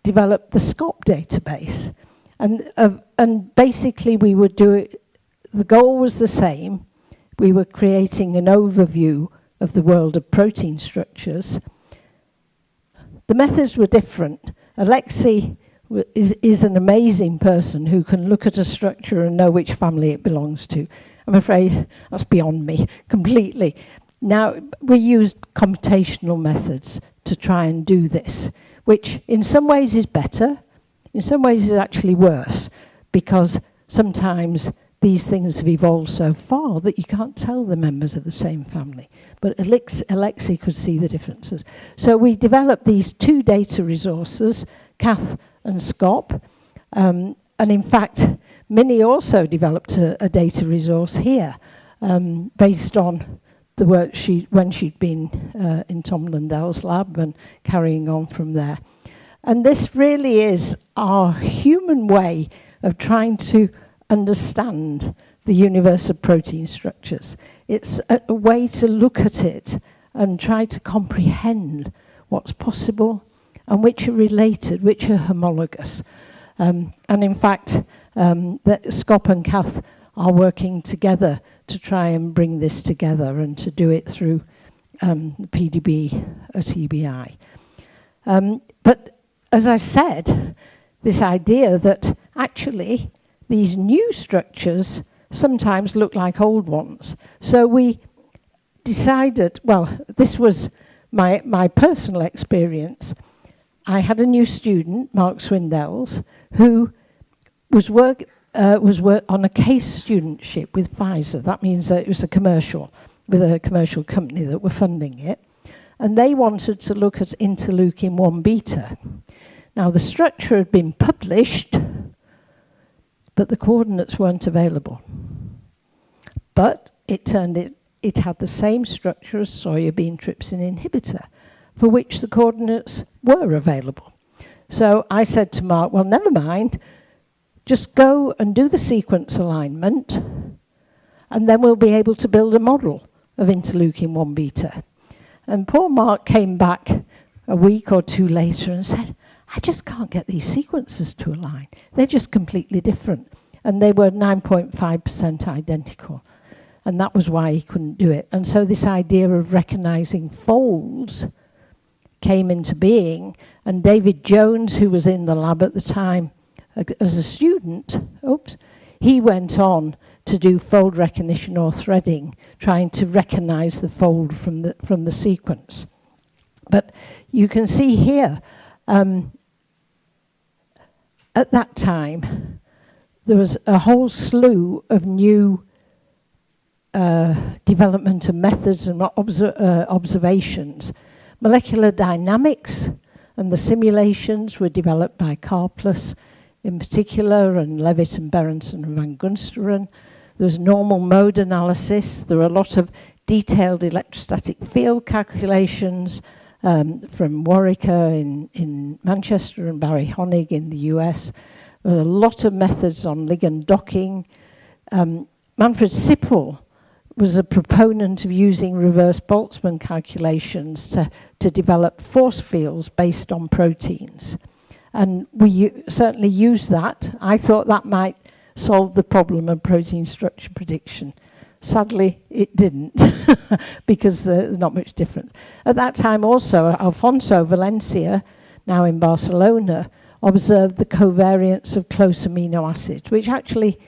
developed the SCOP database. And basically we would do it, the goal was the same. We were creating an overview of the world of protein structures. The methods were different. Alexei is an amazing person who can look at a structure and know which family it belongs to. I'm afraid that's beyond me completely. Now, we used computational methods to try and do this, which in some ways is better, in some ways is actually worse, because sometimes these things have evolved so far that you can't tell the members of the same family. But Alexei could see the differences. So we developed these 2 data resources, CATH and SCOP. And in fact, Minnie also developed a data resource here based on the work when she'd been in Tom Lundell's lab and carrying on from there. And this really is our human way of trying to understand the universe of protein structures. It's a way to look at it and try to comprehend what's possible and which are related, which are homologous. And in fact, SCOP and CATH are working together to try and bring this together and to do it through PDB at EBI. But as I said, this idea that actually these new structures sometimes look like old ones. So we decided, well, this was my personal experience. I had a new student, Mark Swindells, who was on a case studentship with Pfizer. That means that it was a commercial, with a commercial company that were funding it. And they wanted to look at interleukin-1 beta. Now, the structure had been published, but the coordinates weren't available. But it turned it had the same structure as soybean trypsin inhibitor, for which the coordinates were available. So I said to Mark, well, never mind, just go and do the sequence alignment, and then we'll be able to build a model of interleukin-1 beta. And poor Mark came back a week or two later and said, I just can't get these sequences to align. They're just completely different. And they were 9.5% identical. And that was why he couldn't do it. And so this idea of recognizing folds came into being. And David Jones, who was in the lab at the time as a student, he went on to do fold recognition or threading, trying to recognize the fold from the sequence. But you can see here, at that time, there was a whole slew of new development of methods and observations. Molecular dynamics and the simulations were developed by Karplus in particular, and Levitt and Berenson and Van Gunsteren. There was normal mode analysis. There were a lot of detailed electrostatic field calculations from Warwicker in Manchester and Barry Honig in the US. There were a lot of methods on ligand docking. Manfred Sippel was a proponent of using reverse Boltzmann calculations to develop force fields based on proteins. And we certainly used that. I thought that might solve the problem of protein structure prediction. Sadly, it didn't, because there's not much difference. At that time also, Alfonso Valencia, now in Barcelona, observed the covariance of close amino acids, which actually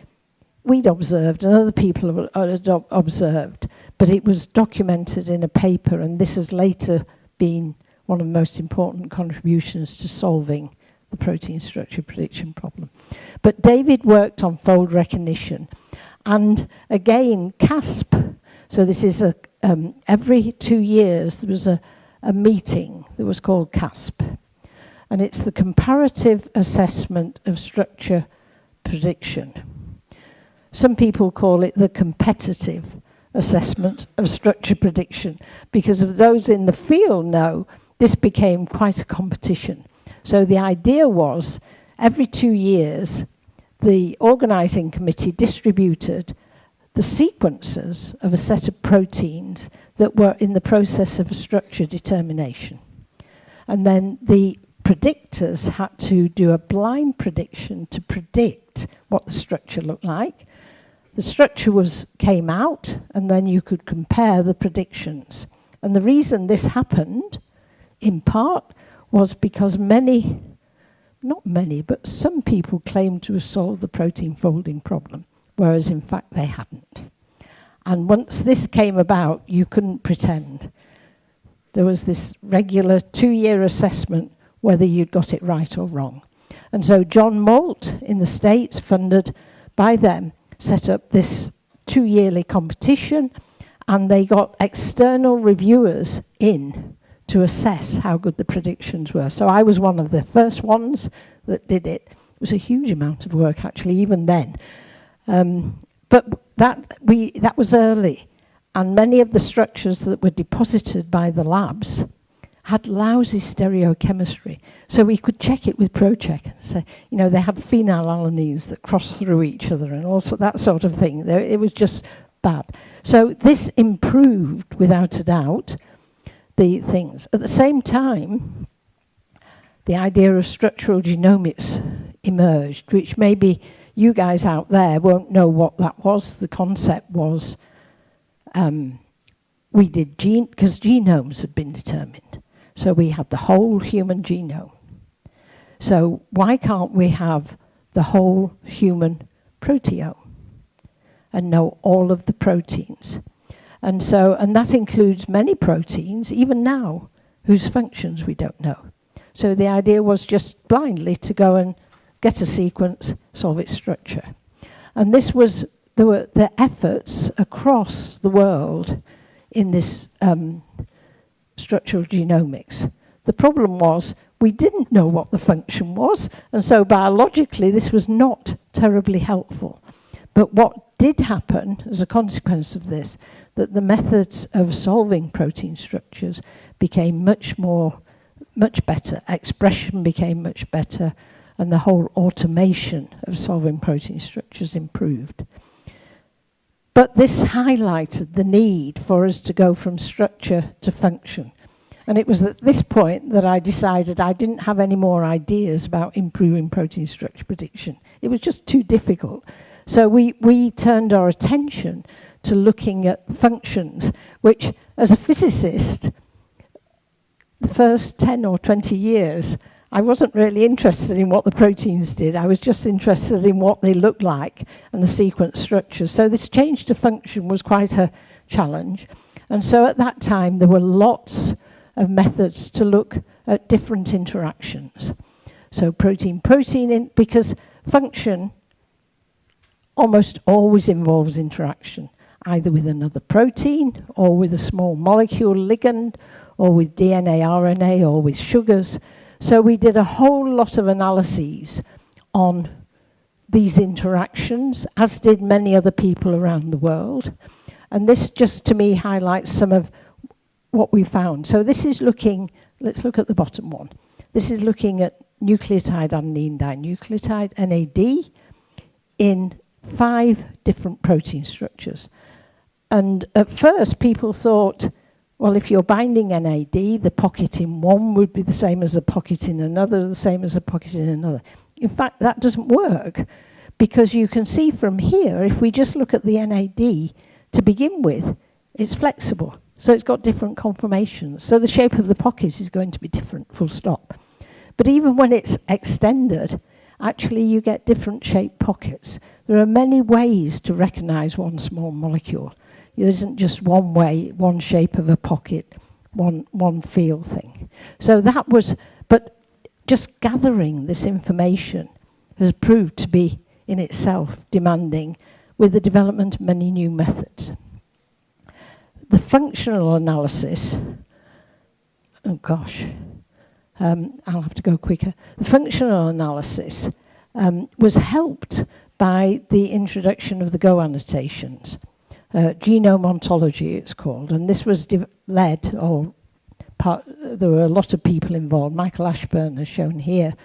we'd observed and other people had observed, but it was documented in a paper, and this has later been one of the most important contributions to solving the protein structure prediction problem. But David worked on fold recognition, and again, CASP. So this is every 2 years there was a meeting that was called CASP, and it's the comparative assessment of structure prediction. Some people call it the competitive assessment of structure prediction, because of those in the field know this became quite a competition. So the idea was every 2 years the organizing committee distributed the sequences of a set of proteins that were in the process of a structure determination. And then the predictors had to do a blind prediction to predict what the structure looked like. The structure came out, and then you could compare the predictions. And the reason this happened, in part, was because not many, but some people claimed to have solved the protein folding problem, whereas in fact they hadn't. And once this came about, you couldn't pretend. There was this regular 2-year assessment whether you'd got it right or wrong. And so John Malt in the States, funded by them, set up this 2-yearly competition, and they got external reviewers in to assess how good the predictions were. So I was one of the first ones that did it. It was a huge amount of work, actually, even then. But that was early, and many of the structures that were deposited by the labs had lousy stereochemistry. So we could check it with ProCheck and say, they had phenylalanines that crossed through each other and also that sort of thing. It was just bad. So this improved, without a doubt, the things. At the same time, the idea of structural genomics emerged, which maybe you guys out there won't know what that was. The concept was we did because genomes had been determined. So we had the whole human genome. So why can't we have the whole human proteome and know all of the proteins? And that includes many proteins, even now, whose functions we don't know. So the idea was just blindly to go and get a sequence, solve its structure. And there were the efforts across the world in this structural genomics. The problem was we didn't know what the function was, and so biologically this was not terribly helpful. But what did happen as a consequence of this, that the methods of solving protein structures became much better, expression became much better, and the whole automation of solving protein structures improved. But this highlighted the need for us to go from structure to function. And it was at this point that I decided I didn't have any more ideas about improving protein structure prediction. It was just too difficult. So we turned our attention to looking at functions, which, as a physicist, the first 10 or 20 years, I wasn't really interested in what the proteins did. I was just interested in what they looked like and the sequence structure. So this change to function was quite a challenge. And so at that time, there were lots of methods to look at different interactions. So protein-protein, because function almost always involves interaction, either with another protein or with a small molecule ligand or with DNA, RNA or with sugars. So we did a whole lot of analyses on these interactions, as did many other people around the world. And this just to me highlights some of what we found. So this is looking, let's look at the bottom one. This is looking at nucleotide adenine dinucleotide, NAD, in 5 different protein structures. And at first people thought, well, if you're binding NAD, the pocket in one would be the same as a pocket in another, the same as a pocket in another. In fact, that doesn't work, because you can see from here, if we just look at the NAD to begin with, it's flexible. So it's got different conformations. So the shape of the pocket is going to be different, full stop. But even when it's extended, actually you get different shaped pockets. There are many ways to recognize one small molecule. There isn't just one way, one shape of a pocket, one feel thing. So that was, but just gathering this information has proved to be in itself demanding, with the development of many new methods. The functional analysis, oh gosh, I'll have to go quicker. The functional analysis was helped by the introduction of the Go annotations. Genome ontology, it's called, and this was led, or there were a lot of people involved. Michael Ashburn, as shown here,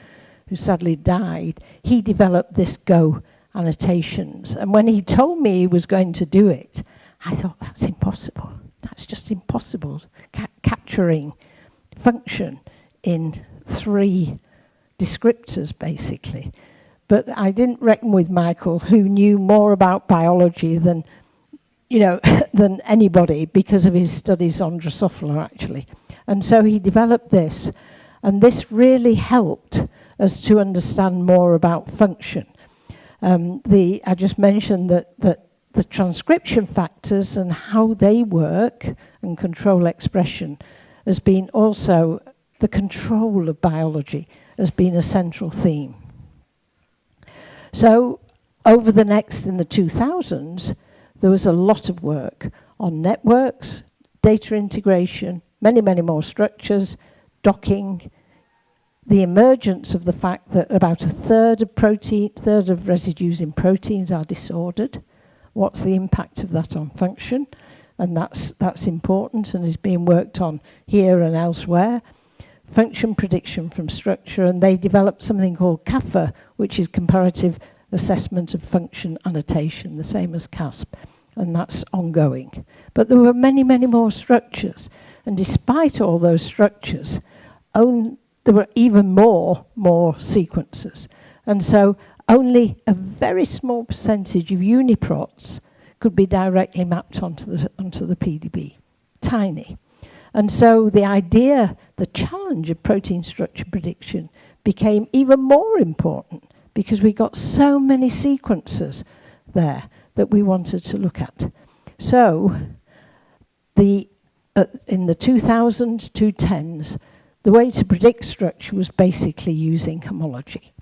who sadly died, he developed this Go annotations. And when he told me he was going to do it, I thought, that's impossible. That's just impossible, capturing function in 3 descriptors, basically. But I didn't reckon with Michael, who knew more about biology than, than anybody, because of his studies on Drosophila, actually. And so he developed this, and this really helped us to understand more about function. I just mentioned that the transcription factors and how they work and control expression has been also, the control of biology has been a central theme. So over in the 2000s, there was a lot of work on networks, data integration, many, many more structures, docking, the emergence of the fact that about a third of residues in proteins are disordered. What's the impact of that on function? And that's important and is being worked on here and elsewhere. Function prediction from structure, and they developed something called CAFA, which is comparative assessment of function annotation, the same as CASP, and that's ongoing. But there were many, many more structures, and despite all those structures, there were even more sequences. And so only a very small percentage of uniprots could be directly mapped onto the PDB. Tiny. And so the idea, the challenge of protein structure prediction became even more important, because we got so many sequences there that we wanted to look at. So in the 2000s, 2010s, the way to predict structure was basically using homology.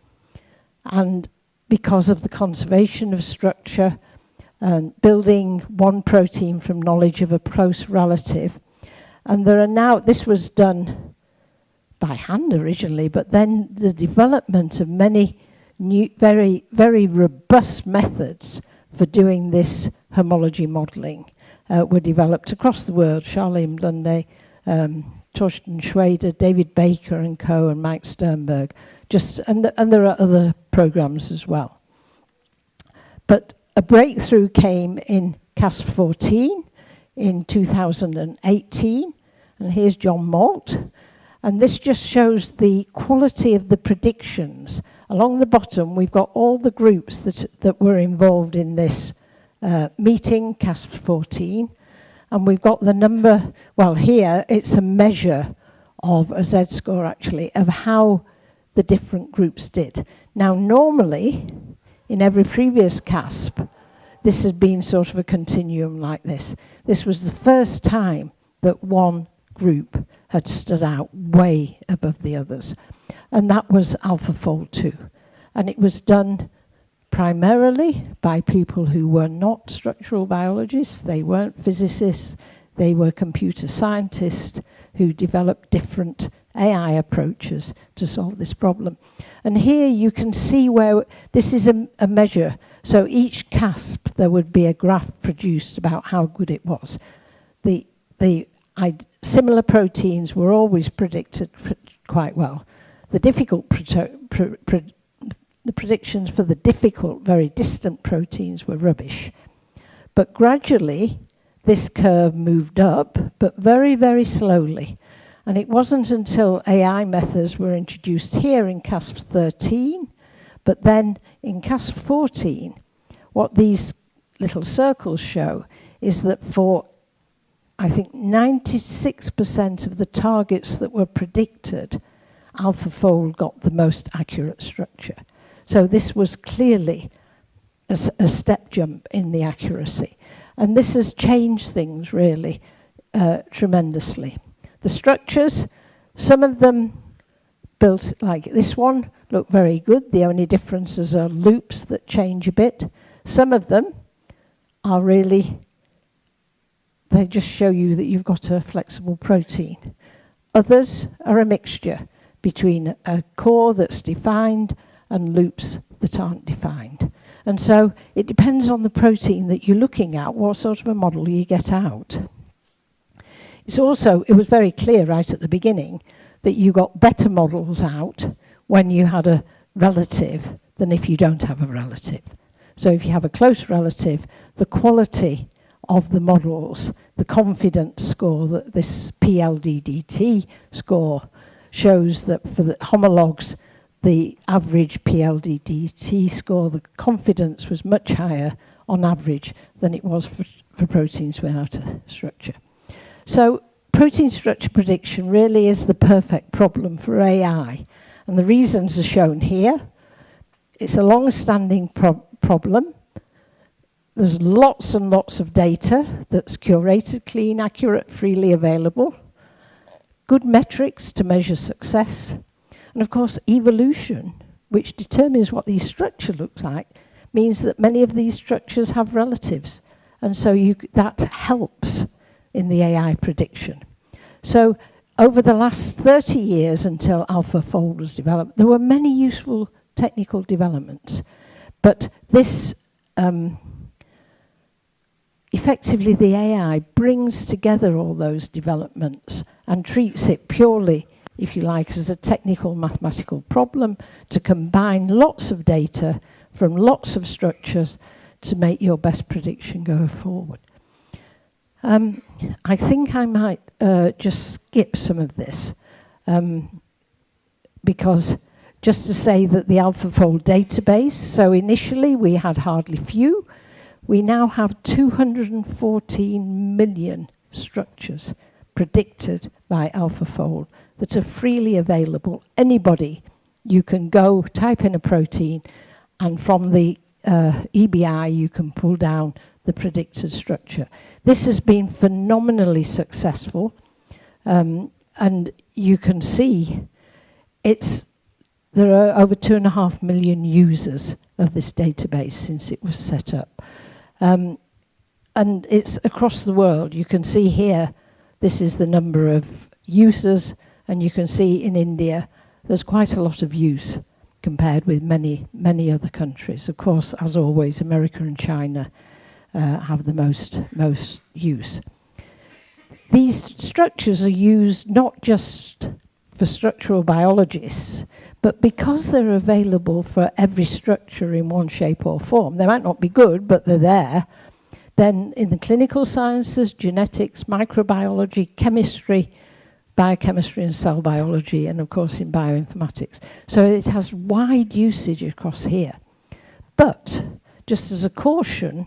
And because of the conservation of structure and building one protein from knowledge of a close relative, and there are now, this was done by hand originally, but then the development of many new, very, very robust methods for doing this homology modelling were developed across the world. Charlene Blunday, Thornton Schwader, David Baker and co, and Mike Sternberg. And there are other programs as well. But a breakthrough came in CASP14 in 2018, and here's John Malt. And this just shows the quality of the predictions. Along the bottom, we've got all the groups that were involved in this meeting, CASP14, and we've got the number, well, here it's a measure of a Z-score, actually, of how the different groups did. Now, normally, in every previous CASP, this has been sort of a continuum like this. This was the first time that one group had stood out way above the others. And that was AlphaFold 2. And it was done primarily by people who were not structural biologists, they weren't physicists, they were computer scientists who developed different AI approaches to solve this problem. And here you can see where this is a measure. So each CASP, there would be a graph produced about how good it was. Similar proteins were always predicted quite well. The difficult the predictions for the difficult, very distant proteins were rubbish. But gradually, this curve moved up, but very, very slowly. And it wasn't until AI methods were introduced here in CASP13, but then in CASP14, what these little circles show is that for, I think, 96% of the targets that were predicted, AlphaFold got the most accurate structure. So this was clearly a step jump in the accuracy. And this has changed things really tremendously. The structures, some of them built like this one, look very good. The only differences are loops that change a bit. Some of them are really, they just show you that you've got a flexible protein. Others are a mixture between a core that's defined and loops that aren't defined. And so it depends on the protein that you're looking at, what sort of a model you get out. It was very clear right at the beginning that you got better models out when you had a relative than if you don't have a relative. So if you have a close relative, the quality of the models, the confidence score, that this PLDDT score shows that for the homologs, the average PLDDT score, the confidence was much higher on average than it was for proteins without a structure. So protein structure prediction really is the perfect problem for AI. And the reasons are shown here. It's a long-standing problem. There's lots and lots of data that's curated, clean, accurate, freely available. Good metrics to measure success. And of course, evolution, which determines what these structures look like, means that many of these structures have relatives. And so that helps in the AI prediction. So over the last 30 years until AlphaFold was developed, there were many useful technical developments. But this, effectively the AI brings together all those developments and treats it purely, if you like, as a technical mathematical problem to combine lots of data from lots of structures to make your best prediction go forward. I think I might just skip some of this because just to say that the AlphaFold database, so initially we had hardly few, we now have 214 million structures predicted by AlphaFold that are freely available. Anybody, you can go type in a protein and from the EBI you can pull down the predicted structure. This has been phenomenally successful and you can see there are over 2.5 million users of this database since it was set up. And it's across the world. You can see here, this is the number of users, and you can see in India, there's quite a lot of use. compared with many, many other countries. Of course, as always, America and China have the most use. These structures are used not just for structural biologists, but because they're available for every structure in one shape or form. They might not be good, but they're there. Then in the clinical sciences, genetics, microbiology, chemistry, biochemistry and cell biology, and of course in bioinformatics. So it has wide usage across here. But just as a caution,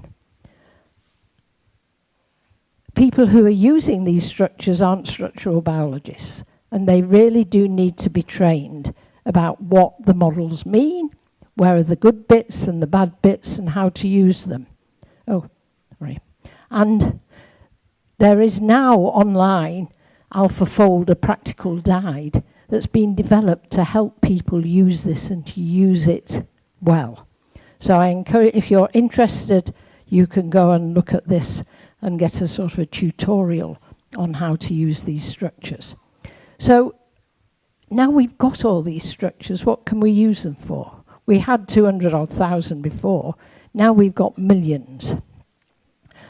people who are using these structures aren't structural biologists, and they really do need to be trained about what the models mean, where are the good bits and the bad bits, and how to use them. Oh, sorry. And there is now online AlphaFold, a practical guide that's been developed to help people use this and to use it well. So I encourage, if you're interested, you can go and look at this and get a sort of a tutorial on how to use these structures. So now we've got all these structures, what can we use them for? We had 200,000 before, now we've got millions.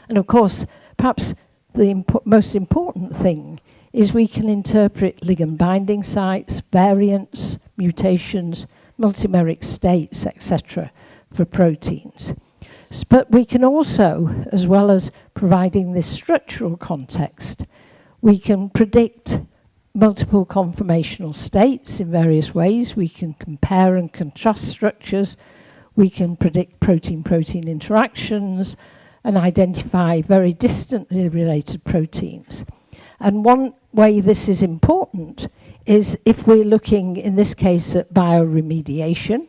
And of course, perhaps the most important thing is we can interpret ligand binding sites, variants, mutations, multimeric states, etc. for proteins. But we can also, as well as providing this structural context, we can predict multiple conformational states in various ways. We can compare and contrast structures. We can predict protein-protein interactions and identify very distantly related proteins. And one way this is important is if we're looking, in this case, at bioremediation,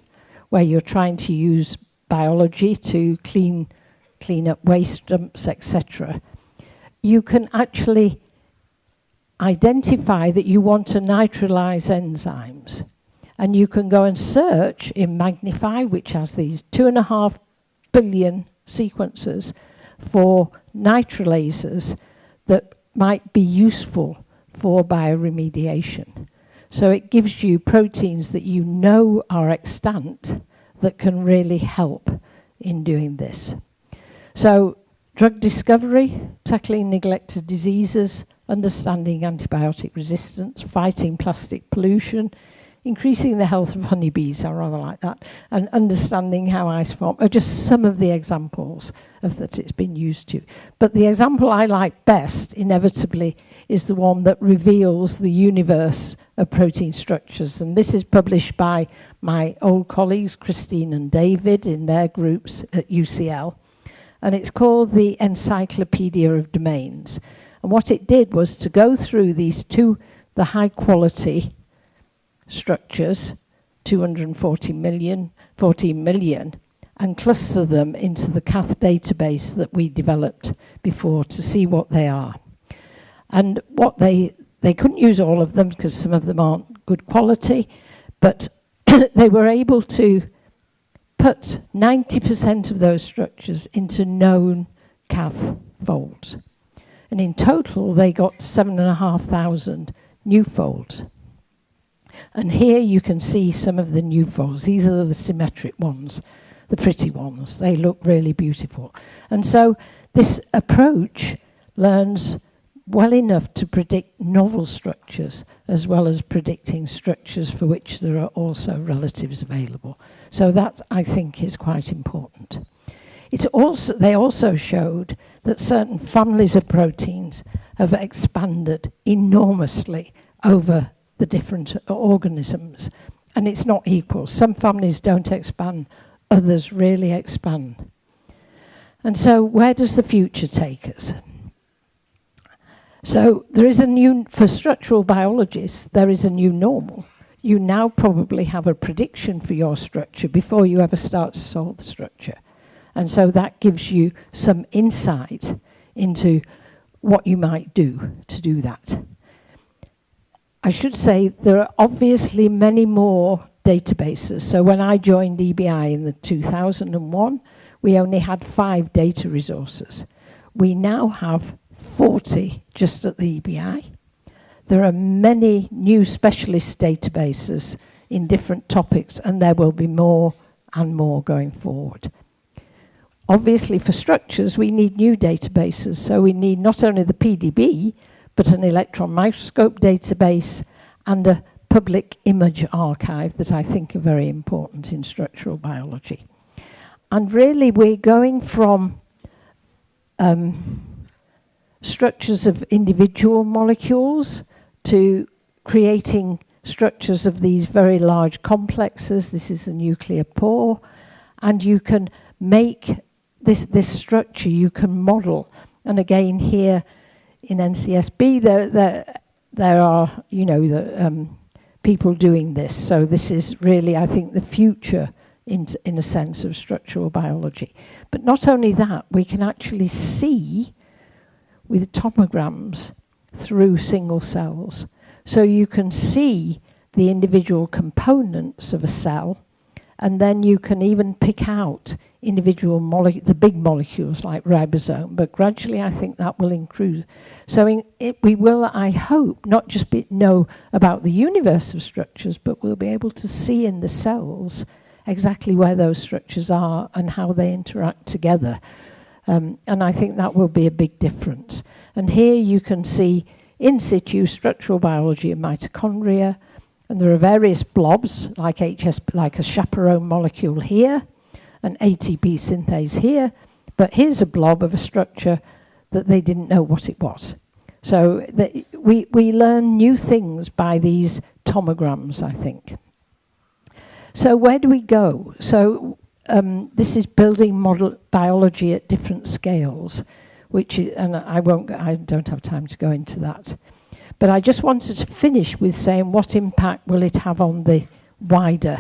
where you're trying to use biology to clean up waste dumps, etc. You can actually identify that you want to neutralize enzymes. And you can go and search in Magnify, which has these 2.5 billion sequences for nitrolases that might be useful for bioremediation. So it gives you proteins that you know are extant that can really help in doing this. So drug discovery, tackling neglected diseases, understanding antibiotic resistance, fighting plastic pollution, increasing the health of honeybees, I rather like that, and understanding how ice form are just some of the examples of that it's been used to. But the example I like best, inevitably, is the one that reveals the universe of protein structures. And this is published by my old colleagues, Christine and David, in their groups at UCL. And it's called the Encyclopedia of Domains. And what it did was to go through these the high quality structures, 14 million, and cluster them into the Cath database that we developed before to see what they are. And what they couldn't use all of them because some of them aren't good quality, but they were able to put 90% of those structures into known Cath folds. And in total, they got 7,500 new folds. And here you can see some of the new folds. These are the symmetric ones, the pretty ones. They look really beautiful. And so this approach learns well enough to predict novel structures as well as predicting structures for which there are also relatives available. So that, I think, is quite important. They also showed that certain families of proteins have expanded enormously over the different organisms, and it's not equal. Some families don't expand, others really expand. And so where does the future take us? So there is for structural biologists, there is a new normal. You now probably have a prediction for your structure before you ever start to solve the structure. And so that gives you some insight into what you might do to do that. I should say there are obviously many more databases. So when I joined EBI in 2001, we only had 5 data resources. We now have 40 just at the EBI. There are many new specialist databases in different topics, and there will be more and more going forward. Obviously, for structures, we need new databases. So we need not only the PDB, but an electron microscope database and a public image archive that I think are very important in structural biology. And really, we're going from structures of individual molecules to creating structures of these very large complexes. This is the nuclear pore. And you can make this structure, you can model. And again, here in NCSB, there are, you know, people doing this. So this is really, I think, the future in a sense of structural biology. But not only that, we can actually see with tomograms through single cells. So you can see the individual components of a cell, and then you can even pick out individual the big molecules like ribosome, but gradually I think that will increase. So we will, I hope, not just know about the universe of structures, but we'll be able to see in the cells exactly where those structures are and how they interact together. And I think that will be a big difference. And here you can see in situ structural biology of mitochondria, and there are various blobs like like a chaperone molecule here, an ATP synthase here, but here's a blob of a structure that they didn't know what it was. So we learn new things by these tomograms, I think. So where do we go? So this is building model biology at different scales, which is, and I don't have time to go into that. But I just wanted to finish with saying what impact will it have on the wider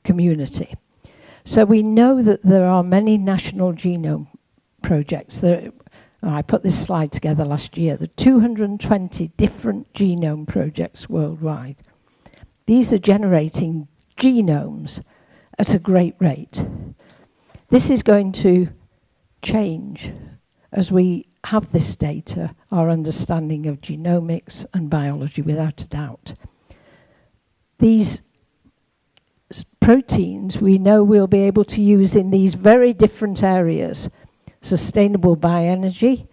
community. So we know that there are many national genome projects. I put this slide together last year. There are 220 different genome projects worldwide. These are generating genomes at a great rate. This is going to change as we have this data, our understanding of genomics and biology, without a doubt. These proteins we know we'll be able to use in these very different areas: sustainable bioenergy,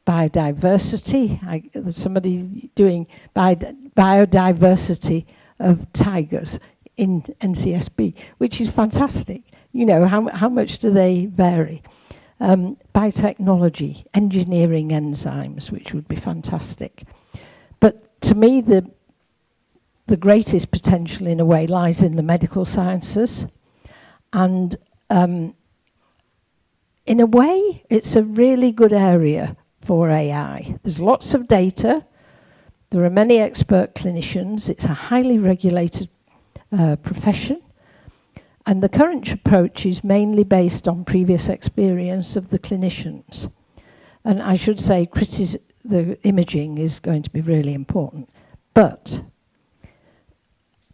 biodiversity. There's somebody doing biodiversity of tigers in NCSB, which is fantastic. You know, how much do they vary? Biotechnology, engineering enzymes, which would be fantastic. But to me, the greatest potential, in a way, lies in the medical sciences. And in a way, it's a really good area for AI. There's lots of data. There are many expert clinicians. It's a highly regulated profession. And the current approach is mainly based on previous experience of the clinicians. And I should say the imaging is going to be really important. But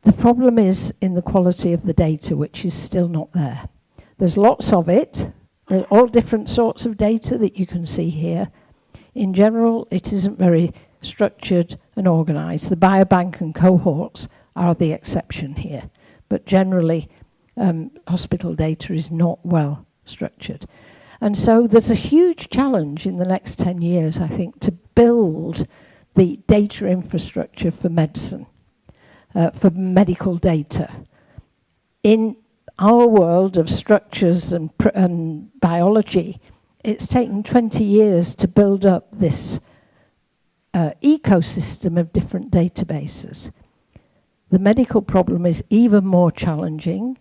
the problem is in the quality of the data, which is still not there. There's lots of it. There are all different sorts of data that you can see here. In general, it isn't very structured and organized. The biobank and cohorts are the exception here. But generally, hospital data is not well structured. And so there's a huge challenge in the next 10 years, I think, to build the data infrastructure for medicine, for medical data. In our world of structures and biology, it's taken 20 years to build up this ecosystem of different databases. The medical problem is even more challenging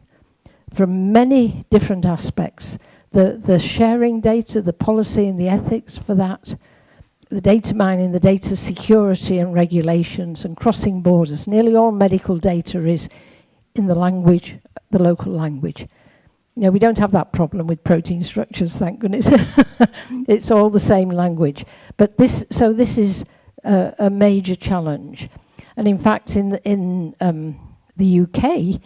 from many different aspects. The sharing data, the policy and the ethics for that, the data mining, the data security and regulations and crossing borders. Nearly all medical data is in the language, the local language. You know, we don't have that problem with protein structures, thank goodness. It's all the same language. But this is a major challenge. And in fact, in the UK,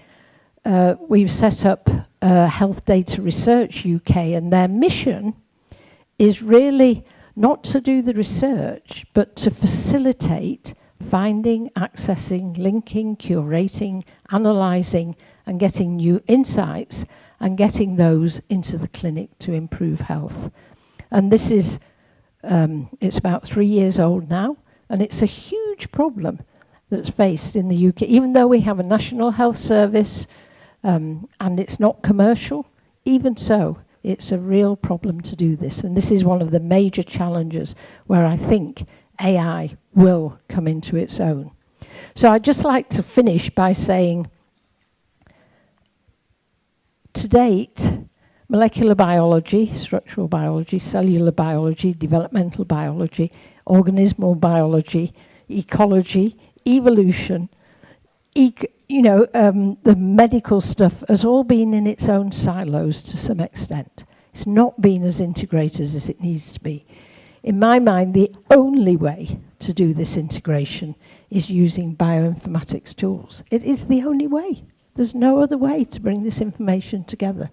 we've set up Health Data Research UK, and their mission is really not to do the research, but to facilitate finding, accessing, linking, curating, analysing, and getting new insights, and getting those into the clinic to improve health. And this is, it's about 3 years old now, and it's a huge problem that's faced in the UK. Even though we have a National Health Service, and it's not commercial, even so, it's a real problem to do this. And this is one of the major challenges where I think AI will come into its own. So I'd just like to finish by saying, to date, molecular biology, structural biology, cellular biology, developmental biology, organismal biology, ecology, evolution, the medical stuff has all been in its own silos to some extent. It's not been as integrated as it needs to be. In my mind, the only way to do this integration is using bioinformatics tools. It is the only way. There's no other way to bring this information together.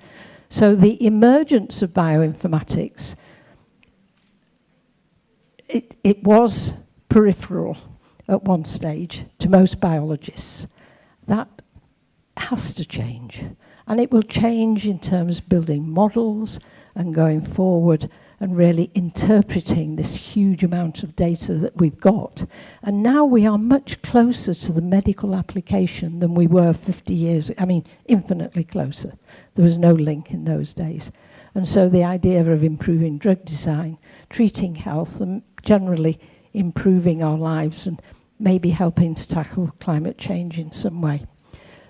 So the emergence of bioinformatics, it was peripheral at one stage to most biologists. That has to change. And it will change in terms of building models and going forward and really interpreting this huge amount of data that we've got. And now we are much closer to the medical application than we were 50 years, infinitely closer. There was no link in those days. And so the idea of improving drug design, treating health, and generally improving our lives and maybe helping to tackle climate change in some way.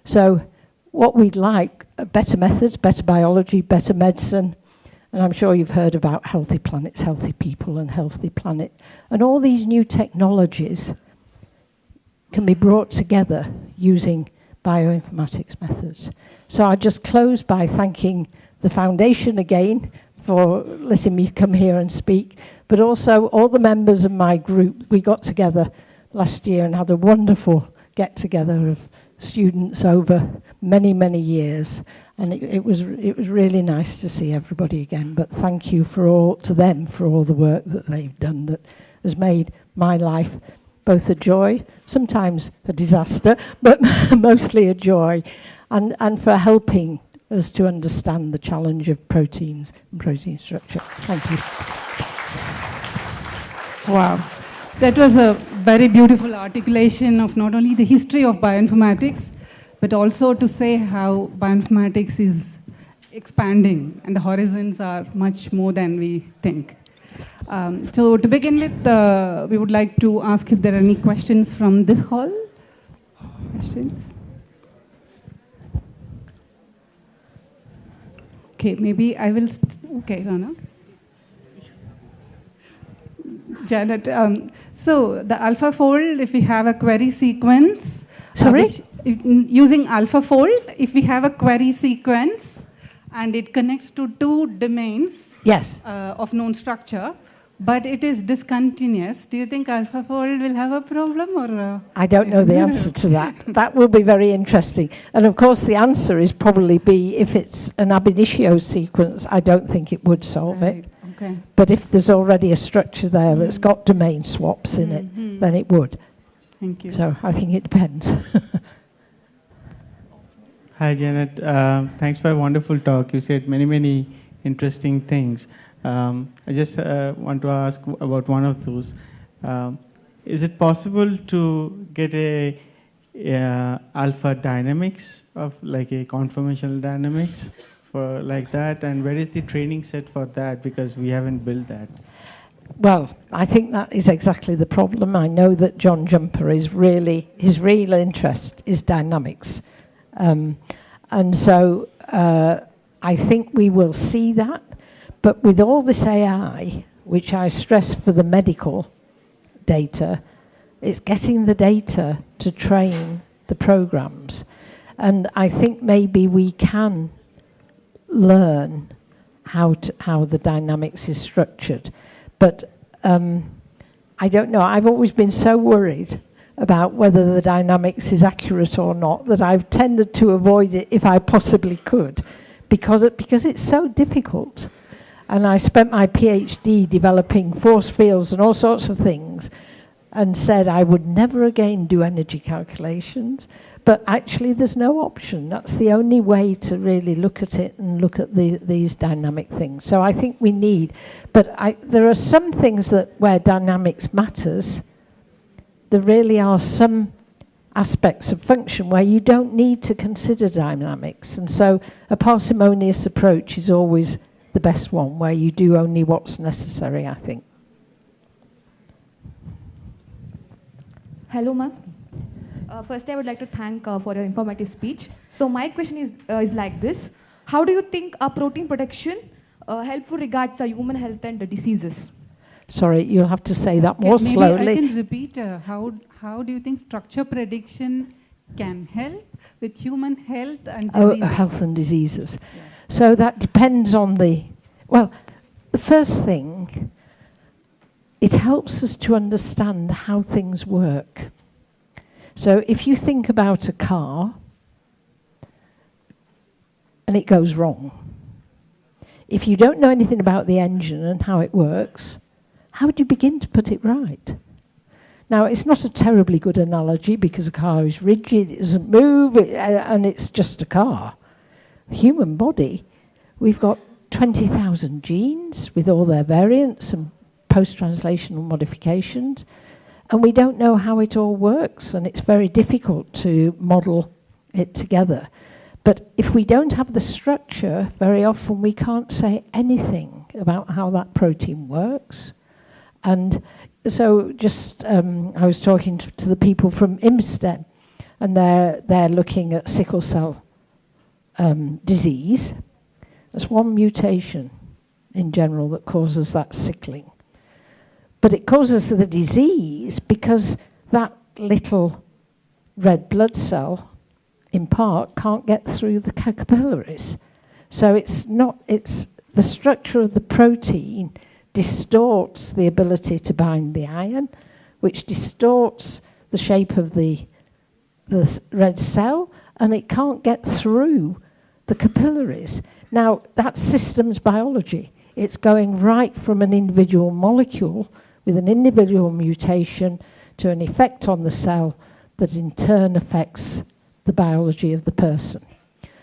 So what we'd like, better methods, better biology, better medicine, and I'm sure you've heard about healthy planets, healthy people, and healthy planet. And all these new technologies can be brought together using bioinformatics methods. So I just close by thanking the Foundation again for letting me come here and speak, but also all the members of my group. We got together last year and had a wonderful get-together of students over many, many years. And it was really nice to see everybody again. But thank you to them for all the work that they've done that has made my life both a joy, sometimes a disaster, but mostly a joy, and for helping us to understand the challenge of proteins and protein structure. Thank you. Wow. That was a very beautiful articulation of not only the history of bioinformatics, but also to say how bioinformatics is expanding and the horizons are much more than we think. So to begin with, we would like to ask if there are any questions from this hall. Questions? Okay, maybe I will, okay, Rana. Janet, so the AlphaFold, if we have a query sequence, sorry? Using AlphaFold, if we have a query sequence and it connects to two domains yes. Of known structure, but it is discontinuous, do you think AlphaFold will have a problem? Or I don't know the answer to that. That will be very interesting. And of course the answer is probably be if it's an ab initio sequence, I don't think it would solve it. Okay. But if there's already a structure there that's got domain swaps in it, then it would. Thank you. So I think it depends. Hi, Janet. Thanks for a wonderful talk. You said many, many interesting things. I just want to ask about one of those. Is it possible to get a alpha dynamics of like a conformational dynamics for like that? And where is the training set for that? Because we haven't built that. Well, I think that is exactly the problem. I know that John Jumper is really, his real interest is dynamics. And so I think we will see that. But with all this AI, which I stress for the medical data, it's getting the data to train the programs. And I think maybe we can learn how the dynamics is structured. But I don't know, I've always been so worried about whether the dynamics is accurate or not that I've tended to avoid it if I possibly could, because it's so difficult. And I spent my PhD developing force fields and all sorts of things and said I would never again do energy calculations. But actually, there's no option. That's the only way to really look at it and look at these dynamic things. So I think we need, but there are some things that where dynamics matters. There really are some aspects of function where you don't need to consider dynamics. And so a parsimonious approach is always the best one, where you do only what's necessary, I think. Hello, ma'am. Firstly, I would like to thank for your informative speech. So my question is like this. How do you think protein protection helpful regards human health and diseases? Sorry, you'll have to say that more slowly. Maybe I can repeat. How do you think structure prediction can help with human health and diseases? Oh, health and diseases. Yeah. So that depends on the first thing, it helps us to understand how things work. So if you think about a car and it goes wrong, if you don't know anything about the engine and how it works, how would you begin to put it right? Now, it's not a terribly good analogy because a car is rigid, it doesn't move, and it's just a car. Human body, we've got 20,000 genes with all their variants and post-translational modifications, and we don't know how it all works, and it's very difficult to model it together. But if we don't have the structure, very often we can't say anything about how that protein works. And so just, I was talking to the people from IMSTEM, and they're looking at sickle cell disease. There's one mutation in general that causes that sickling. But it causes the disease because that little red blood cell, in part, can't get through the capillaries. So it's the structure of the protein distorts the ability to bind the iron, which distorts the shape of the red cell, and it can't get through the capillaries. Now, that's systems biology. It's going right from an individual molecule with an individual mutation to an effect on the cell that in turn affects the biology of the person,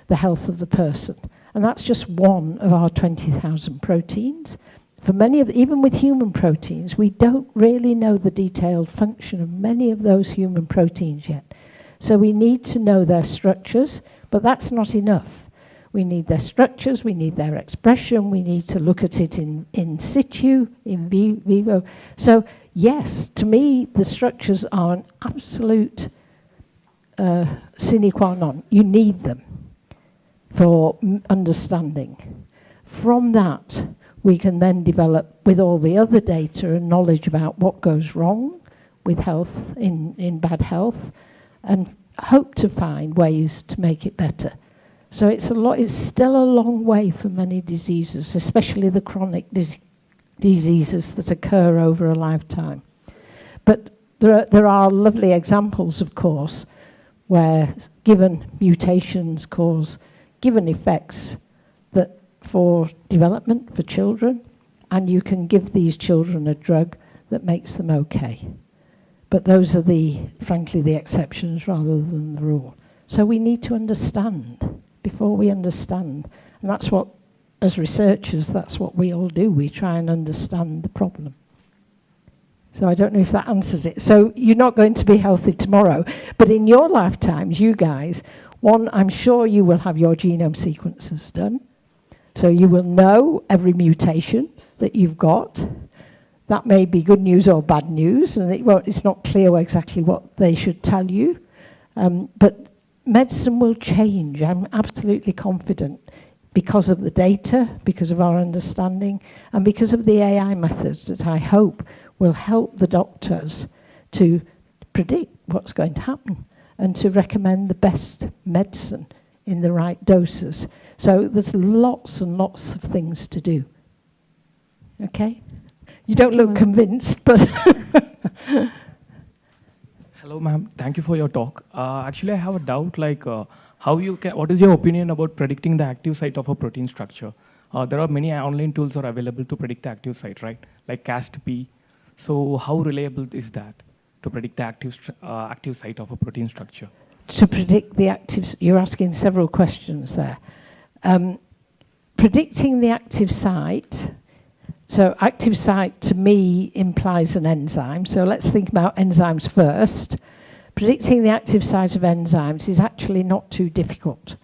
the health of the person. And that's just one of our 20,000 proteins. For many of, even with human proteins, we don't really know the detailed function of many of those human proteins yet. So we need to know their structures, but that's not enough. We need their structures, we need their expression, we need to look at it in situ, in vivo. So yes, to me, the structures are an absolute sine qua non. You need them for understanding. From that, we can then develop, with all the other data and knowledge about what goes wrong with health, in bad health, and hope to find ways to make it better. So it's still a long way for many diseases, especially the chronic diseases that occur over a lifetime. But there are lovely examples, of course, where given mutations cause given effects that for development for children, and you can give these children a drug that makes them okay. But those are frankly, the exceptions rather than the rule. So we need to understand before we understand. And that's what, as researchers, that's what we all do. We try and understand the problem. So I don't know if that answers it. So you're not going to be healthy tomorrow, but in your lifetimes, you guys, one, I'm sure you will have your genome sequences done. So you will know every mutation that you've got. That may be good news or bad news, and it's not clear exactly what they should tell you. But medicine will change, I'm absolutely confident, because of the data, because of our understanding, and because of the AI methods that I hope will help the doctors to predict what's going to happen and to recommend the best medicine in the right doses. So there's lots and lots of things to do. Okay? You don't look convinced, but... Hello, ma'am. Thank you for your talk. Actually, I have a doubt, like what is your opinion about predicting the active site of a protein structure? There are many online tools are available to predict the active site, right? Like Cas2b. So how reliable is that? to predict the active site of a protein structure? To predict the active, you're asking several questions there. Predicting the active site, so active site to me implies an enzyme, so let's think about enzymes first. Predicting the active site of enzymes is actually not too difficult.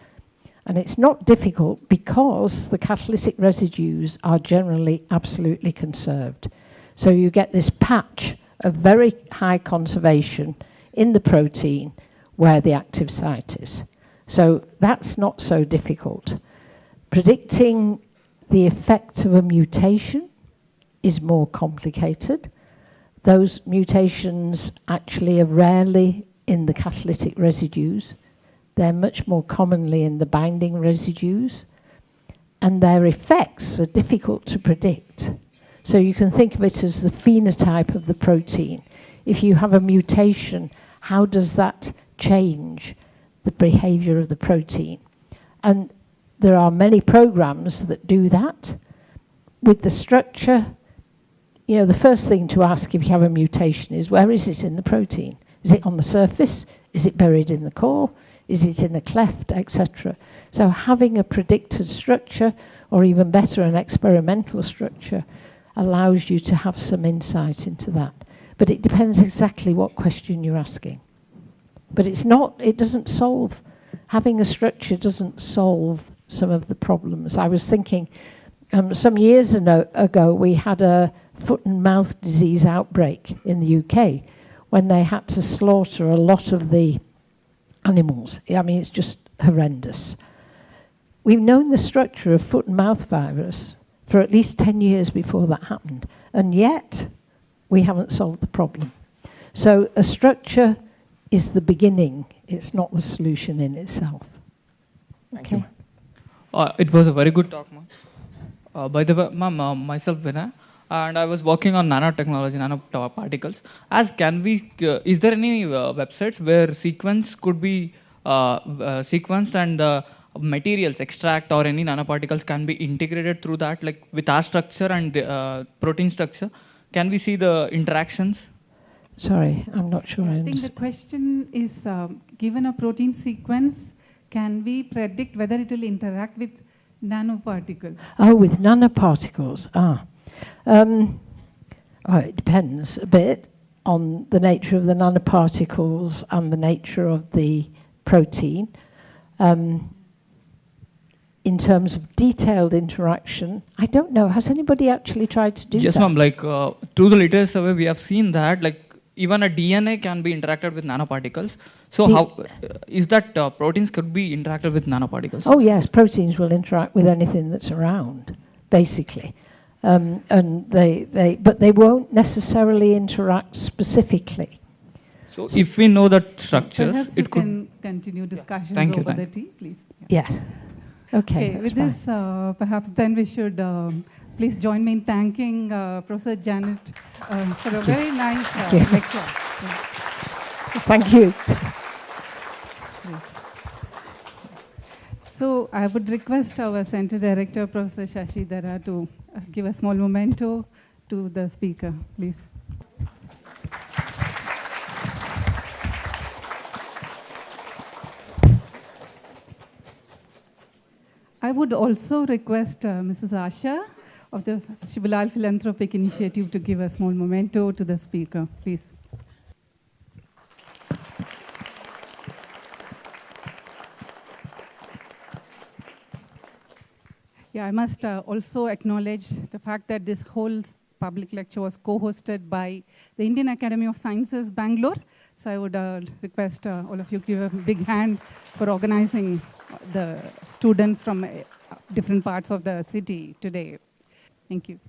And it's not difficult because the catalytic residues are generally absolutely conserved. So you get this patch of very high conservation in the protein where the active site is. So that's not so difficult. Predicting the effect of a mutation is more complicated. Those mutations actually are rarely in the catalytic residues. They're much more commonly in the binding residues, and their effects are difficult to predict. So you can think of it as the phenotype of the protein. If you have a mutation, how does that change the behavior of the protein? And there are many programs that do that. With the structure, you know, the first thing to ask if you have a mutation is, where is it in the protein? Is it on the surface? Is it buried in the core? Is it in a cleft, etc.? So having a predicted structure, or even better, an experimental structure, allows you to have some insight into that. But it depends exactly what question you're asking. But it's not, it doesn't solve, having a structure doesn't solve some of the problems. I was thinking, some years ago, we had a foot and mouth disease outbreak in the UK when they had to slaughter a lot of the animals. I mean, it's just horrendous. We've known the structure of foot and mouth virus for at least 10 years before that happened, and yet we haven't solved the problem. So a structure is the beginning, it's not the solution in itself. Thank you. It was a very good talk, ma'am. By the way, ma'am, myself Vinay, and I was working on nanotechnology, nanoparticles. As can we, is there any websites where sequence could be sequenced and materials, extract or any nanoparticles can be integrated through that, like with our structure and the protein structure? Can we see the interactions? Sorry, I'm not sure I think the question is, given a protein sequence, can we predict whether it will interact with nanoparticles? Oh, with nanoparticles. Oh, it depends a bit on the nature of the nanoparticles and the nature of the protein. In terms of detailed interaction, I don't know. Has anybody actually tried to do that? Yes, ma'am. Like through the latest survey, we have seen that like even a DNA can be interacted with nanoparticles. So how is that proteins could be interacted with nanoparticles? Oh yes, proteins will interact with anything that's around, basically. And but they won't necessarily interact specifically. So if we know that structures, perhaps it can continue discussions Thank you, over thank the tea, please. Yes. Okay, with fine. this, perhaps then we should please join me in thanking Professor Janet for a very nice lecture. Thank you. Great. So I would request our Center Director, Professor Shashidhara, to give a small memento to the speaker, please. I would also request Mrs. Asha of the Shibalal Philanthropic Initiative to give a small memento to the speaker, please. Yeah, I must also acknowledge the fact that this whole public lecture was co-hosted by the Indian Academy of Sciences, Bangalore. So I would request all of you to give a big hand for organizing the students from different parts of the city today. Thank you.